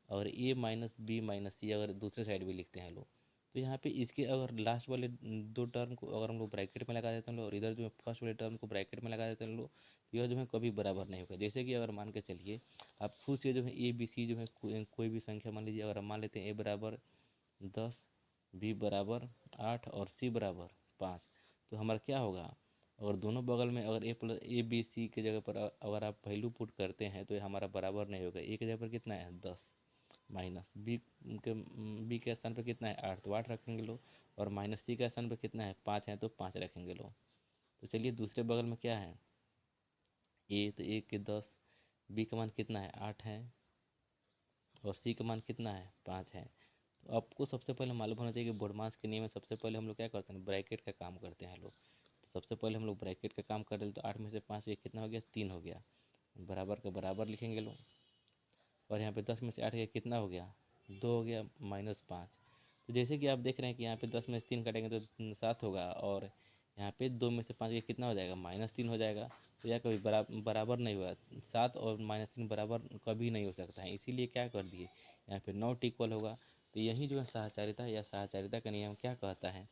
और A माइनस बी माइनस सी अगर दूसरे साइड भी लिखते हैं लोग, तो यहाँ पे इसके अगर लास्ट वाले 2 टर्म को अगर हम लोग ब्रैकेट में लगा देते हैं लोग, और इधर जो है फर्स्ट वाले टर्म को ब्रैकेट में लगा देते हैं लोग, तो यह जो है कभी बराबर नहीं होगा। जैसे कि अगर मान के चलिए आप खुद से जो है ए बी सी जो है कोई भी संख्या मान लीजिए, अगर हम मान लेते हैं ए बराबर 10, बी बराबर 8 और सी बराबर 5, तो हमारा क्या होगा, अगर दोनों बगल में अगर ए बी सी के जगह पर अगर आप वैल्यू पुट करते हैं तो ये हमारा बराबर नहीं होगा। ए के जगह पर कितना है 10, माइनस बी के स्थान पर कितना है 8, तो 8 रखेंगे लो, और माइनस सी के स्थान पर कितना है 5 है, तो 5 रखेंगे लो। तो चलिए दूसरे बगल में क्या है ए, तो ए के 10, बी का मान कितना है 8 है, और सी का मान कितना है 5 है। तो आपको सबसे पहले मालूम होना चाहिए कि बोडमास के नियम में सबसे पहले हम लोग क्या करते हैं, ब्रैकेट का काम करते हैं लोग। तो सबसे पहले हम लोग ब्रैकेट का काम कर रहे, तो 8 में से 5 ये कितना हो गया, 3 हो गया, बराबर का बराबर लिखेंगे लोग। और यहाँ पे 10 में से 8 कितना हो गया, 2 हो गया, -5। तो जैसे कि आप देख रहे हैं कि यहाँ पे 10 में से 3 कटेंगे तो 7 होगा, और यहाँ पे 2 में से 5 ये कितना हो जाएगा, -3 हो जाएगा। तो यह कभी बराबर नहीं हुआ, 7 और -3 बराबर कभी नहीं हो सकता है, इसीलिए क्या कर दिए यहाँ पे नॉट इक्वल होगा। तो यही जो है साहचर्यता या साहचर्यता का नियम क्या कहता है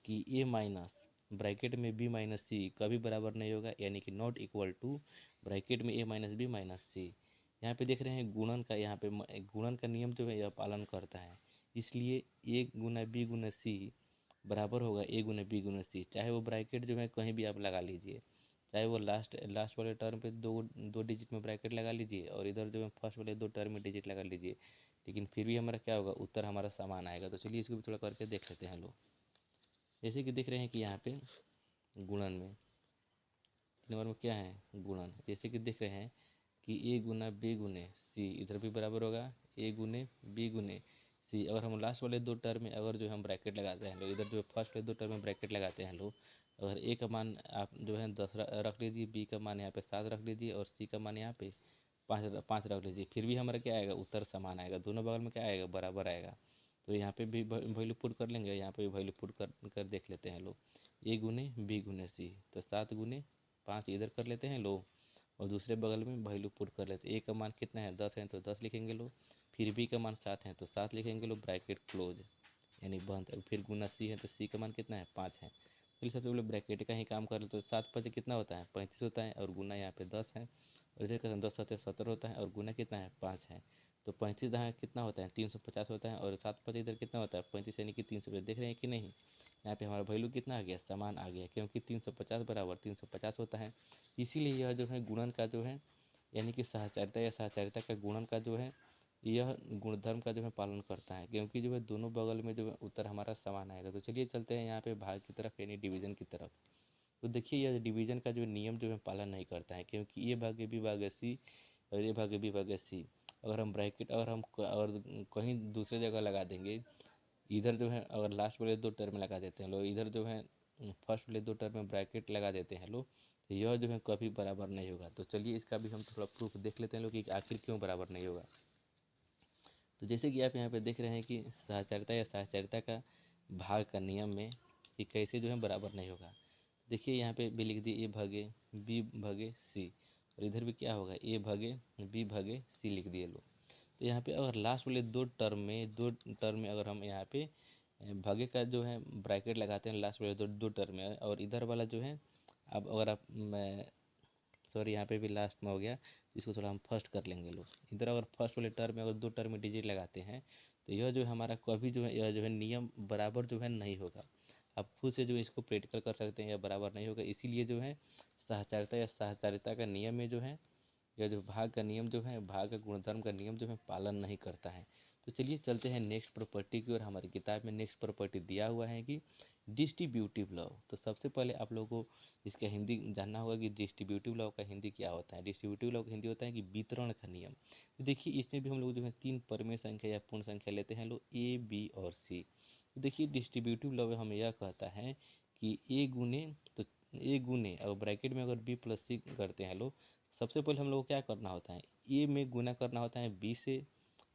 कि ए माइनस ब्रैकेट में बी माइनस सी कभी बराबर नहीं होगा, यानी कि नॉट इक्वल टू ब्रैकेट में ए माइनस बी माइनस सी। यहाँ पे देख रहे हैं गुणन का, यहाँ पे गुणन का नियम जो है यह पालन करता है, इसलिए ए गुना बी गुना सी बराबर होगा ए गुना बी गुना सी। चाहे वो ब्रैकेट जो है कहीं भी आप लगा लीजिए, चाहे वो लास्ट लास्ट वाले टर्म पे दो दो डिजिट में ब्रैकेट लगा लीजिए, और इधर जो है फर्स्ट वाले 2 टर्म में डिजिट लगा लीजिए, लेकिन फिर भी हमारा क्या होगा, उत्तर हमारा समान आएगा। तो चलिए इसको भी थोड़ा करके देख लेते हैं लोग। जैसे कि देख रहे हैं कि यहाँ पे गुणन में नंबर में क्या है, गुणन। जैसे कि देख रहे हैं कि ए गुना बी गुने सी इधर भी बराबर होगा ए गुने बी गुने सी। अगर हम लास्ट वाले 2 टर्म में अगर जो हम ब्रैकेट लगाते हैं लोग, इधर जो फर्स्ट वाले 2 टर्म में ब्रैकेट लगाते हैं लोग, अगर ए का मान आप जो है 10 रख लीजिए, बी का मान यहाँ पे 7 रख लीजिए, और सी का मान यहाँ पे 5 रख लीजिए, फिर भी हमारा क्या आएगा, उत्तर समान आएगा, दोनों बगल में क्या आएगा, बराबर आएगा। तो यहाँ पे भी वैल्यू पुट कर लेंगे, यहाँ पे भी वैल्यू पुट कर देख लेते हैं लोग, ए गुने बी गुने सी, तो 7 गुने 5 इधर कर लेते हैं लोग, और दूसरे बगल में वैल्यू पुट कर लेते हैं। ए का मान कितना है 10 है, तो 10 लिखेंगे लो, फिर बी का मान 7 है तो 7 लिखेंगे लो, ब्रैकेट क्लोज यानी बंद। फिर गुना सी है तो सी का मान कितना है 5 है। चलिए सबसे पहले ब्रैकेट का ही काम कर ले, तो 7 5 कितना होता है 35 होता है, और गुना यहाँ पे 10 है, और इधर का 10 7 70 होता है, और गुना कितना है 5 है। तो 35 यहाँ कितना होता है 350 होता है, और 7 5 इधर कितना होता है 35 यानी कि 300। देख रहे हैं कि नहीं, यहाँ पे हमारा वैल्यू कितना आ गया, समान आ गया, क्योंकि 350 बराबर 350 होता है। इसीलिए यह जो है गुणन का जो है यानी कि साहचर्यता या साहचर्यता का गुणन का जो है यह गुणधर्म का जो है पालन करता है, क्योंकि जो है दोनों बगल में जो है उत्तर हमारा समान आएगा। तो चलिए चलते हैं यहाँ पे भाग की तरफ यानी डिवीजन की तरफ। तो देखिए यह डिवीजन का जो नियम जो है पालन नहीं करता है, क्योंकि ए भागे बी भागे सी और ए भागे बी भागे सी, अगर हम ब्रैकेट अगर हम और कहीं दूसरे जगह लगा देंगे, इधर जो है अगर लास्ट वाले 2 टर्म लगा देते हैं लोग, इधर जो है फर्स्ट वाले 2 टर्म में ब्रैकेट लगा देते हैं लोग, तो यह जो है कभी बराबर नहीं होगा। तो चलिए इसका भी हम थोड़ा प्रूफ देख लेते हैं लोग कि आखिर क्यों बराबर नहीं होगा। तो जैसे कि आप यहाँ पे देख रहे हैं कि साहचर्यता या साहचर्यता का भाग का नियम में कि कैसे जो है बराबर नहीं होगा। देखिए यहाँ पे भी लिख दिए ए भागे बी भागे सी, और इधर भी क्या होगा ए भागे बी भागे सी लिख दिए लोग। तो यहाँ पे अगर लास्ट वाले 2 टर्म में अगर हम यहाँ पे भागे का जो है ब्रैकेट लगाते हैं लास्ट वाले दो टर्म में, और इधर वाला जो है अब अगर आप सॉरी यहाँ पे भी लास्ट में हो गया, इसको थोड़ा हम फर्स्ट कर लेंगे लोग। इधर अगर फर्स्ट वाले टर्म में अगर 2 टर्म में डिजिट लगाते हैं तो यह जो है हमारा कभी जो है यह जो है नियम बराबर जो है नहीं होगा। आप खुद से जो इसको प्रैक्टिकल कर सकते हैं, या बराबर नहीं होगा। इसीलिए जो है सहचारिता या सहचारिता का नियम में जो है या जो भाग का नियम जो है, भाग का गुणधर्म का नियम जो है पालन नहीं करता है। तो चलिए चलते हैं नेक्स्ट प्रॉपर्टी की ओर। हमारी किताब में नेक्स्ट प्रॉपर्टी दिया हुआ है कि डिस्ट्रीब्यूटिव लॉ। तो सबसे पहले आप लोगों को इसका हिंदी जानना होगा कि डिस्ट्रीब्यूटिव लॉ का हिंदी क्या होता है। डिस्ट्रीब्यूटिव लॉ का हिंदी होता है कि वितरण का नियम। तो देखिए इसमें भी हम लोग जो है 3 परिमेय संख्या या पूर्ण संख्या लेते हैं लोग, ए बी और सी। तो देखिए डिस्ट्रीब्यूटिव लॉ में हमें यह कहता है कि ए गुने और ब्रैकेट में अगर बी प्लस सी करते हैं लोग, सबसे पहले हम लोग को क्या करना होता है, ए में गुना करना होता है बी से,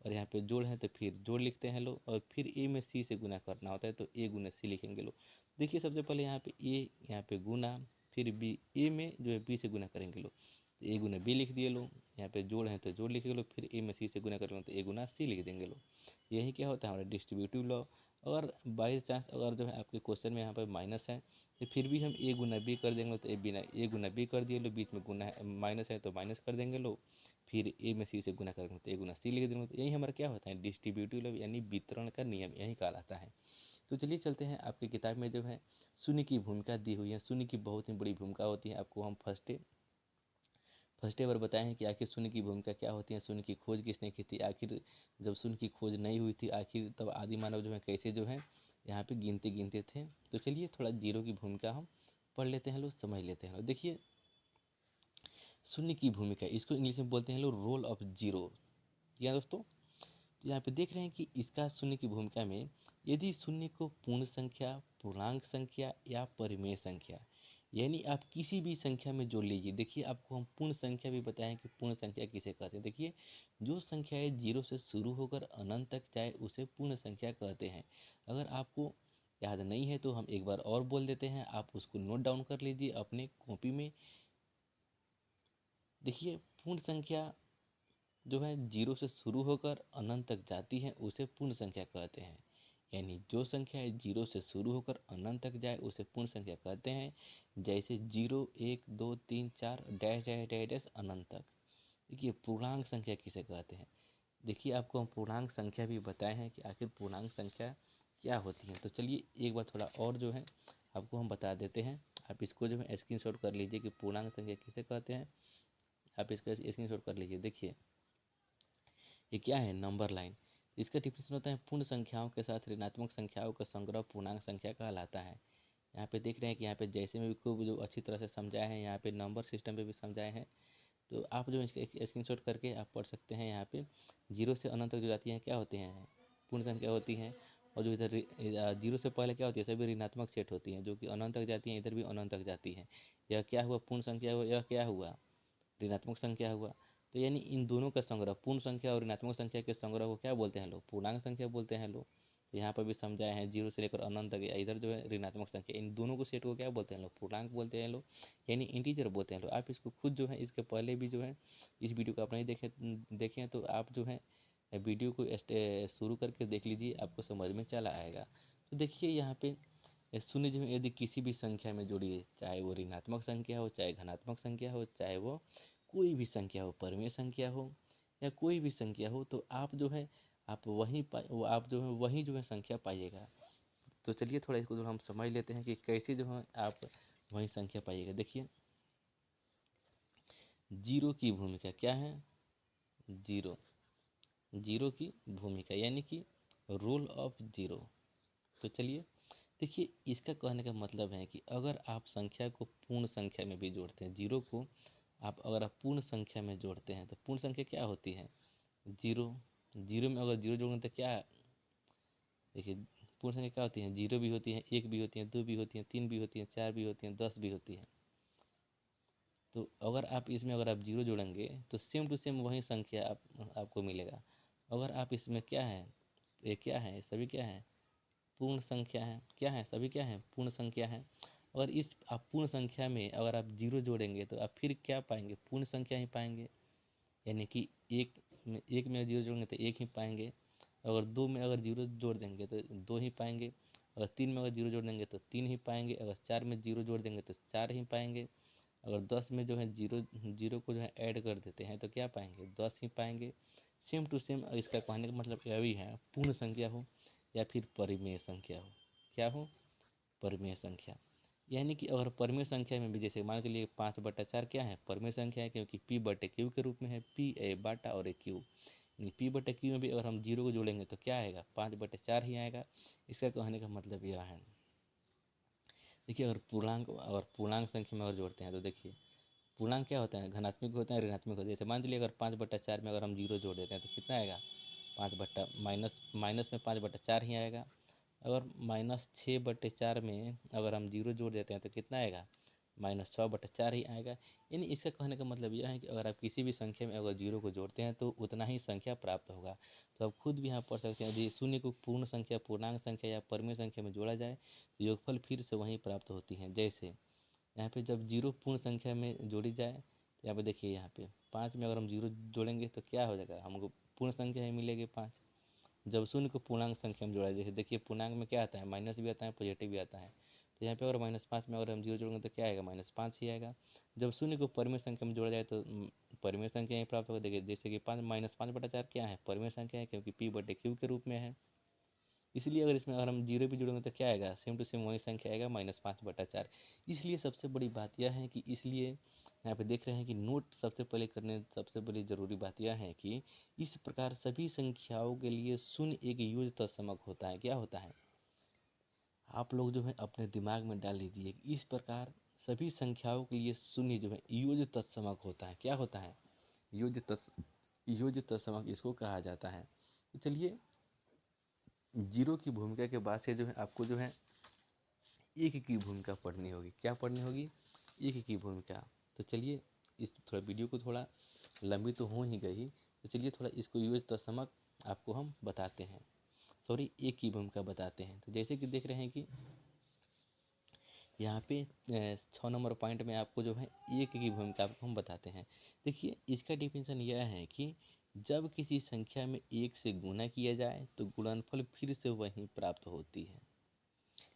और यहाँ पे जोड़ है तो फिर जोड़ लिखते हैं लोग, और फिर ए में सी से गुना करना होता है तो ए गुना सी लिखेंगे लोग। देखिए सबसे पहले यहाँ पे ए, यहाँ पे गुना, फिर बी, ए में जो है बी से गुना करेंगे लोग तो ए गुना बी लिख दिए लोग, यहाँ पे जोड़ है तो जोड़ लिखेंगे लोग, फिर ए में सी से गुना करेंगे तो ए गुना सी लिख देंगे लोग। यही क्या होता है हमारा डिस्ट्रीब्यूटिव लॉ। अगर बाई चांस अगर जो है आपके क्वेश्चन में यहाँ पर माइनस है तो फिर भी हम ए गुना बी कर देंगे तो ए गुना बी कर दिए लो, बीच में गुना है माइनस है तो माइनस कर देंगे लो, फिर ए में सी से गुना करेंगे तो ए गुना सी लिख देंगे। तो यही हमारा क्या होता है डिस्ट्रीब्यूटिव लॉ यानी वितरण का नियम, यही कहलाता है। तो चलिए चलते हैं, आपकी किताब में जो है शून्य की भूमिका दी हुई है। शून्य की बहुत ही बड़ी भूमिका होती है। आपको हम फर्स्ट बार बताए हैं कि आखिर शून्य की भूमिका क्या होती है, शून्य की खोज किसने की थी, आखिर जब शून्य की खोज नहीं हुई थी आखिर तब आदि मानव जो है कैसे जो है यहाँ पे गिनते थे। तो चलिए थोड़ा जीरो की भूमिका हम पढ़ लेते हैं लोग, समझ लेते हैं लोग। देखिए शून्य की भूमिका, इसको इंग्लिश में बोलते हैं लोग रोल ऑफ जीरो। या दोस्तों तो यहाँ पे देख रहे हैं कि इसका शून्य की भूमिका में यदि शून्य को पूर्ण संख्या, पूर्णांक संख्या या परिमेय संख्या, यानी आप किसी भी संख्या में जोड़ लीजिए। देखिए आपको हम पूर्ण संख्या भी बताएं कि पूर्ण संख्या किसे कहते हैं। देखिए जो संख्याएं जीरो से शुरू होकर अनंत तक जाए उसे पूर्ण संख्या कहते हैं। अगर आपको याद नहीं है तो हम एक बार और बोल देते हैं, आप उसको नोट डाउन कर लीजिए अपने कॉपी में। देखिए पूर्ण संख्या जो है जीरो से शुरू होकर अनंत तक जाती है उसे पूर्ण संख्या कहते हैं। यानी जो संख्या जीरो से शुरू होकर अनंत तक जाए उसे पूर्ण संख्या कहते हैं। जैसे 0 1 2 3 4 डैश डैश डैश डैश अनंत तक। देखिए पूर्णांक संख्या किसे कहते हैं। देखिए आपको हम पूर्णांक संख्या भी बताए हैं कि आखिर पूर्णांक संख्या क्या होती है। तो चलिए एक बार थोड़ा और जो है आपको हम बता देते हैं। आप इसको जो है स्क्रीनशॉट कर लीजिए कि पूर्णांक संख्या किसे कहते हैं। आप इसका स्क्रीनशॉट कर लीजिए। देखिए ये क्या है, नंबर लाइन। इसका डिफिनेशन होता है पूर्ण संख्याओं के साथ ऋणात्मक संख्याओं का संग्रह पूर्णांक संख्या कहलाता है। यहाँ पे देख रहे हैं कि यहाँ पे जैसे में भी खूब जो अच्छी तरह से समझाए हैं, यहाँ पे नंबर सिस्टम पे भी समझाए हैं। तो आप जो इसका स्क्रीनशॉट करके आप पढ़ सकते हैं। यहाँ पे जीरो से अनंत तक जो जाती हैं क्या होती हैं, पूर्ण संख्या होती हैं। और जो इधर जीरो से पहले क्या होती है, सभी ऋणात्मक सेट होती हैं जो कि अनंत तक जाती हैं, इधर भी अनंत तक जाती हैं। यह क्या हुआ, पूर्ण संख्या हुआ, यह क्या हुआ, ऋणात्मक संख्या हुआ। तो यानी इन दोनों का संग्रह, पूर्ण संख्या और ऋणात्मक संख्या के संग्रह को क्या बोलते हैं लोग, पूर्णांक संख्या बोलते हैं लोग। तो यहाँ पर भी समझाए हैं जीरो से लेकर अनंत तक, इधर जो है ऋणात्मक संख्या, इन दोनों को सेट को क्या बोलते हैं लोग, पूर्णांक बोलते हैं लोग, यानी इंटीजर बोलते हैं लोग। आप इसको खुद जो है इसके पहले भी जो है इस वीडियो को आप नहीं देखे तो आप जो है वीडियो को शुरू करके देख लीजिए, आपको समझ में चला आएगा। तो देखिए यहाँ पे शून्य जो है यदि किसी भी संख्या में जोड़िए, चाहे वो ऋणात्मक संख्या हो, चाहे धनात्मक संख्या हो, चाहे वो कोई भी संख्या हो, परिमेय संख्या हो या कोई भी संख्या हो, तो आप जो है आप वहीं जो है संख्या पाइएगा। तो चलिए थोड़ा इसको जो हम समझ लेते हैं कि कैसे जो है आप वहीं संख्या पाइएगा। देखिए जीरो की भूमिका क्या है, जीरो जीरो की भूमिका यानी कि रोल ऑफ जीरो। तो चलिए देखिए इसका कहने का मतलब है कि अगर आप संख्या को पूर्ण संख्या में भी जोड़ते हैं, जीरो को अगर आप पूर्ण संख्या में जोड़ते हैं तो पूर्ण संख्या क्या होती है, जीरो। जीरो में अगर जीरो जोड़ेंगे तो क्या, देखिए पूर्ण संख्या क्या होती है, जीरो भी होती है, एक भी होती है, दो भी होती है, तीन भी होती है, चार भी होती है, 10 भी होती है। तो अगर आप इसमें अगर आप जीरो जोड़ेंगे तो सेम टू सेम वही संख्या आपको मिलेगा। अगर आप इसमें क्या है, ये क्या है, सभी क्या है, पूर्ण संख्या है, क्या है, सभी क्या है, पूर्ण संख्या है। और इस आप पूर्ण संख्या में अगर आप जीरो जोड़ेंगे तो आप फिर क्या पाएंगे, पूर्ण संख्या ही पाएंगे। यानी कि एक में जीरो जोड़ेंगे तो एक ही पाएंगे, अगर दो में अगर जीरो जोड़ देंगे तो दो ही पाएंगे, अगर तीन में अगर जीरो जोड़ देंगे तो तीन ही पाएंगे, अगर चार में जीरो जोड़ देंगे तो चार ही पाएंगे, अगर 10 में जो है जीरो जीरो को जो है ऐड कर देते हैं तो क्या पाएंगे, 10 ही पाएंगे। सेम टू सेम इसका कहने का मतलब यह भी है, पूर्ण संख्या हो या फिर परिमेय संख्या हो, क्या हो, परिमेय संख्या। यानी कि अगर परिमेय संख्या में भी जैसे मान के लिए 5/4 क्या है, परिमेय संख्या है, क्योंकि p/q के रूप में है, p a बाटा और a q। p/q में भी अगर हम जीरो को जोड़ेंगे तो क्या आएगा, 5/4 ही आएगा। इसका कहने का मतलब यह है। देखिए अगर पूर्णांक संख्या में अगर जोड़ते हैं तो देखिए पूर्णांक क्या होता है, धनात्मक होता है, ऋणात्मक होता है। जैसे मान चलिए अगर 5/4 में अगर हम जीरो जोड़ देते हैं तो कितना आएगा, पाँच बट्टा माइनस माइनस में 5/4 ही आएगा। अगर -6/4 में अगर हम जीरो जोड़ देते हैं तो कितना आएगा, -6/4 ही आएगा। यानी इसका कहने का मतलब यह है कि अगर आप किसी भी संख्या में अगर जीरो को जोड़ते हैं तो उतना ही संख्या प्राप्त होगा। तो आप खुद भी यहाँ पढ़ सकते हैं, यदि शून्य को पूर्ण संख्या, पूर्णांक संख्या या परिमेय संख्या में जोड़ा जाए तो योगफल फिर से वहीं प्राप्त होती है। जैसे यहाँ पे जब जीरो पूर्ण संख्या में जोड़ी जाए तो यहाँ पे देखिए, यहाँ पे 5 में अगर हम जीरो जोड़ेंगे तो क्या हो जाएगा, हमको पूर्ण संख्या ही मिलेगी 5। जब शून्य को पूर्णांक संख्या में जोड़ा जाए, देखिए पूर्णांक में क्या आता है, माइनस भी आता है, पॉजिटिव भी आता है। तो यहाँ पे अगर -5 में अगर हम जीरो जोड़ेंगे तो क्या आएगा, -5 ही आएगा। जब शून्य को परिमेय संख्या में जोड़ा जाए तो परिमेय संख्या ही प्राप्त होगा। देखिए जैसे कि 5/4 क्या है, परिमेय संख्या है, क्योंकि p/q के रूप में है। इसलिए अगर हम जीरो भी जोड़ेंगे तो क्या आएगा, सेम टू सेम वही संख्या आएगा, -5/4। इसलिए सबसे बड़ी बात यह है कि इसलिए यहाँ पे देख रहे हैं कि नोट सबसे पहले करने सबसे बड़ी ज़रूरी बात यह है कि इस प्रकार सभी संख्याओं के लिए शून्य एक योज्य तत्समक होता है। क्या होता है, आप लोग जो है अपने दिमाग में डाल लीजिए, इस प्रकार सभी संख्याओं के लिए शून्य जो है योज्य तत्समक होता है। क्या होता है, योज्य तत्समक इसको कहा जाता है। तो चलिए जीरो की भूमिका के बाद से जो है आपको जो है एक की भूमिका पढ़नी होगी। क्या पढ़नी होगी, एक की भूमिका। तो चलिए इस थोड़ा वीडियो को थोड़ा लंबी तो हो ही गई, तो चलिए थोड़ा इसको यूज तत्समक आपको हम बताते हैं, सॉरी एक की भूमिका बताते हैं। तो जैसे कि देख रहे हैं कि यहाँ पे 6 नंबर पॉइंट में आपको जो है एक की भूमिका आपको हम बताते हैं। देखिए इसका डिफिनेशन यह है कि जब किसी संख्या में एक से गुणा किया जाए तो गुणनफल फिर से वही प्राप्त होती है।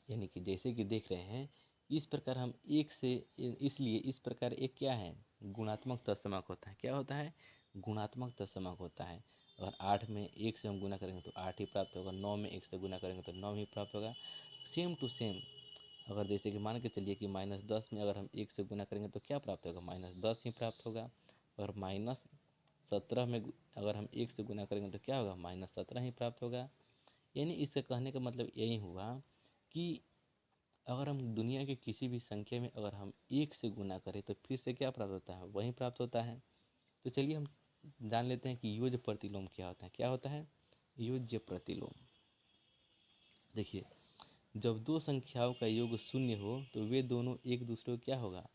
यानी कि जैसे कि देख रहे हैं इस प्रकार हम एक से, इसलिए इस प्रकार एक क्या है, गुणात्मक तत्समक होता है। क्या होता है, गुणात्मक तत्समक होता है। अगर 8 में एक से हम गुना करेंगे तो 8 ही प्राप्त होगा, 9 में एक से गुना करेंगे तो 9 ही प्राप्त होगा। सेम टू सेम अगर जैसे कि मान के चलिए कि -10 में अगर हम एक से गुना करेंगे तो क्या प्राप्त होगा, -10 ही प्राप्त होगा। और -17 में अगर हम एक से गुना करेंगे तो क्या होगा, -17 ही प्राप्त होगा। यानी इससे कहने का मतलब यही हुआ कि अगर हम दुनिया के किसी भी संख्या में अगर हम एक से गुना करें तो फिर से क्या प्राप्त होता है, वही प्राप्त होता है। तो चलिए हम जान लेते हैं कि योज्य प्रतिलोम क्या होता है। क्या होता है, योज्य प्रतिलोम। देखिए जब दो संख्याओं का योग शून्य हो तो वे दोनों एक दूसरे को क्या होगा,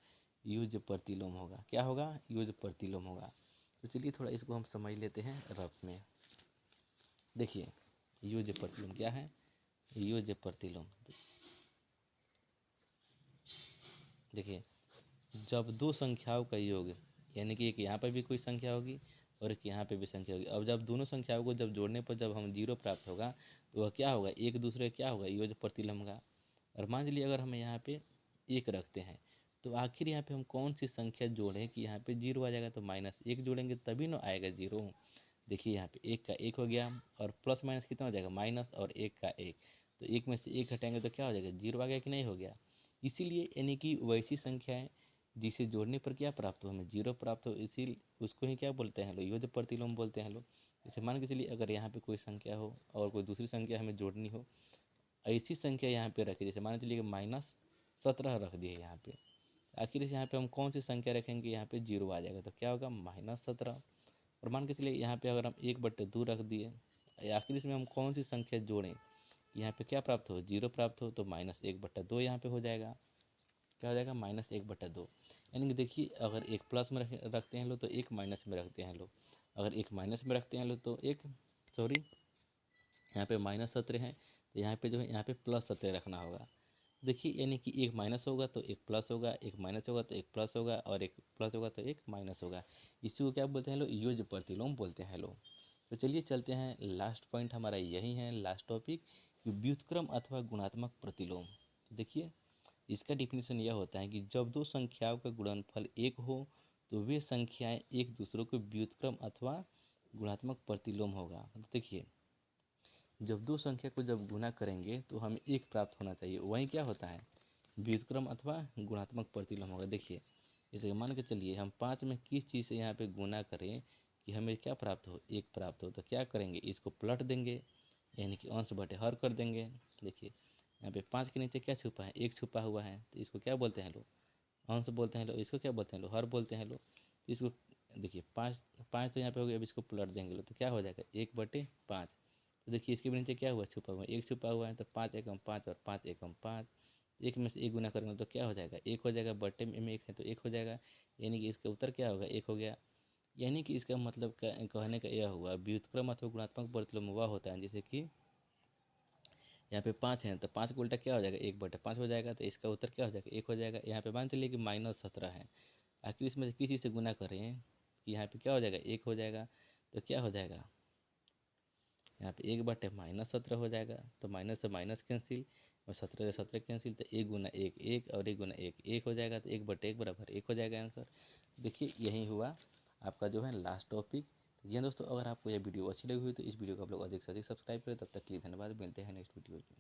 योज्य प्रतिलोम होगा। क्या होगा, योज्य प्रतिलोम होगा। तो चलिए थोड़ा इसको हम समझ लेते हैं रफ में। देखिए योज्य प्रतिलोम क्या है, योज्य प्रतिलोम देखिए जब दो संख्याओं का योग, यानी कि एक यहाँ पर भी कोई संख्या होगी और एक यहाँ पे भी संख्या होगी। अब जब दोनों संख्याओं को जब जोड़ने पर जब हम जीरो प्राप्त होगा तो वह क्या होगा, एक दूसरे क्या होगा, योज्य प्रतिलोम होगा। और मान लीजिए अगर हम यहाँ पे एक रखते हैं तो आखिर यहाँ पे हम कौन सी संख्या जोड़ें कि यहाँ पे जीरो आ जाएगा, तो -1 जोड़ेंगे तभी ना आएगा जीरो। देखिए यहाँ पे एक का एक हो गया और प्लस माइनस कितना हो जाएगा, माइनस और एक का एक, तो एक में से एक घटाएंगे तो क्या हो जाएगा, जीरो आ गया कि नहीं हो गया। इसीलिए यानी कि वैसी संख्या है जिसे जोड़ने पर क्या प्राप्त हो, हमें जीरो प्राप्त हो, इसी उसको ही क्या बोलते हैं लोग, योज्य प्रतिलोम बोलते हैं लोग। जैसे मान के चलिए अगर यहाँ पे कोई संख्या हो और कोई दूसरी संख्या हमें जोड़नी हो, ऐसी संख्या यहाँ पे रखें, जैसे मान चलिए -17 रख दिए यहाँ पे, आखिर से यहाँ पे हम कौन सी संख्या रखेंगे, यहाँ पे जीरो आ जाएगा तो क्या होगा, -17। और मान के चलिए यहाँ पे अगर हम 1/2 रख दिए, आखिर इसमें हम कौन सी संख्या जोड़ें, यहाँ पे क्या प्राप्त हो, जीरो प्राप्त हो, तो -1/2 यहाँ पे हो जाएगा। क्या हो जाएगा, -1/2। यानी कि देखिए अगर एक प्लस में रखते हैं लोग तो एक माइनस में रखते हैं लोग, अगर एक माइनस में रखते हैं लोग तो एक, सॉरी यहाँ पे -17 है तो यहाँ पे जो है यहाँ पे +17 रखना होगा। देखिए यानी कि एक माइनस होगा तो एक प्लस होगा, एक माइनस होगा तो एक प्लस होगा, और एक प्लस होगा तो एक माइनस होगा। इसी को क्या बोलते हैं लोग, योज्य प्रतिलोम बोलते हैं लोग। तो चलिए चलते हैं, लास्ट पॉइंट हमारा यही है, लास्ट टॉपिक कि व्युत्क्रम अथवा गुणात्मक प्रतिलोम। देखिए इसका डिफिनीशन यह होता है कि जब दो संख्याओं का गुणनफल एक हो तो वे संख्याएं एक दूसरे को व्युत्क्रम अथवा गुणात्मक प्रतिलोम होगा। तो देखिए, जब दो संख्या को जब गुणा करेंगे तो हमें एक प्राप्त होना चाहिए, वहीं क्या होता है, व्युत्क्रम अथवा गुणात्मक प्रतिलोम होगा। देखिए, जैसे मान के चलिए हम 5 में किस चीज़ से यहाँ पे गुना करें कि हमें क्या प्राप्त हो, एक प्राप्त हो, तो क्या करेंगे, इसको पलट देंगे, यानी कि अंश बटे हर कर देंगे। देखिए यहाँ पे 5 के नीचे क्या छुपा है, एक छुपा हुआ है, तो इसको क्या बोलते हैं लोग, अंश बोलते हैं लोग, इसको क्या बोलते हैं लोग, हर बोलते हैं लोग। तो इसको देखिए 5 5 तो यहाँ पे हो गया, अब इसको पलट देंगे लोग तो क्या हो जाएगा, 1/5। तो देखिए इसके भी नीचे क्या हुआ, छुपा हुआ, एक छुपा हुआ है, तो 5 एकम 5 और 5 एकम 5, एक में से एक गुना करेंगे तो क्या हो जाएगा, एक हो जाएगा, बटे में एक है तो एक हो जाएगा, यानी कि इसका उत्तर क्या होगा, एक हो गया। यानी कि इसका मतलब कहने का यह हुआ, व्युत्क्रम अथवा गुणात्मक प्रतिलोम वह होता है जैसे कि यहाँ पे 5 है तो 5 का उल्टा क्या हो जाएगा, 1/5 हो जाएगा, तो इसका उत्तर क्या हो जाएगा, एक हो जाएगा। यहाँ पे मान चलिए कि -17 है, आखिर इसमें से किसी से गुना कर रहे हैं कि यहाँ पे क्या हो जाएगा, एक हो जाएगा, तो क्या हो जाएगा, यहाँ पे 1/-17 हो जाएगा, तो माइनस से माइनस कैंसिल और 17 से 17 कैंसिल, तो 1 × 1 1 और 1 × 1 1 हो जाएगा, तो 1/1 बराबर 1 हो जाएगा आंसर। देखिए यही हुआ आपका जो है लास्ट टॉपिक। तो ये दोस्तों, अगर आपको यह वीडियो अच्छी लगी हुई तो इस वीडियो को आप लोग अधिक से अधिक सब्सक्राइब करें। तब तक के लिए धन्यवाद, मिलते हैं नेक्स्ट वीडियो में।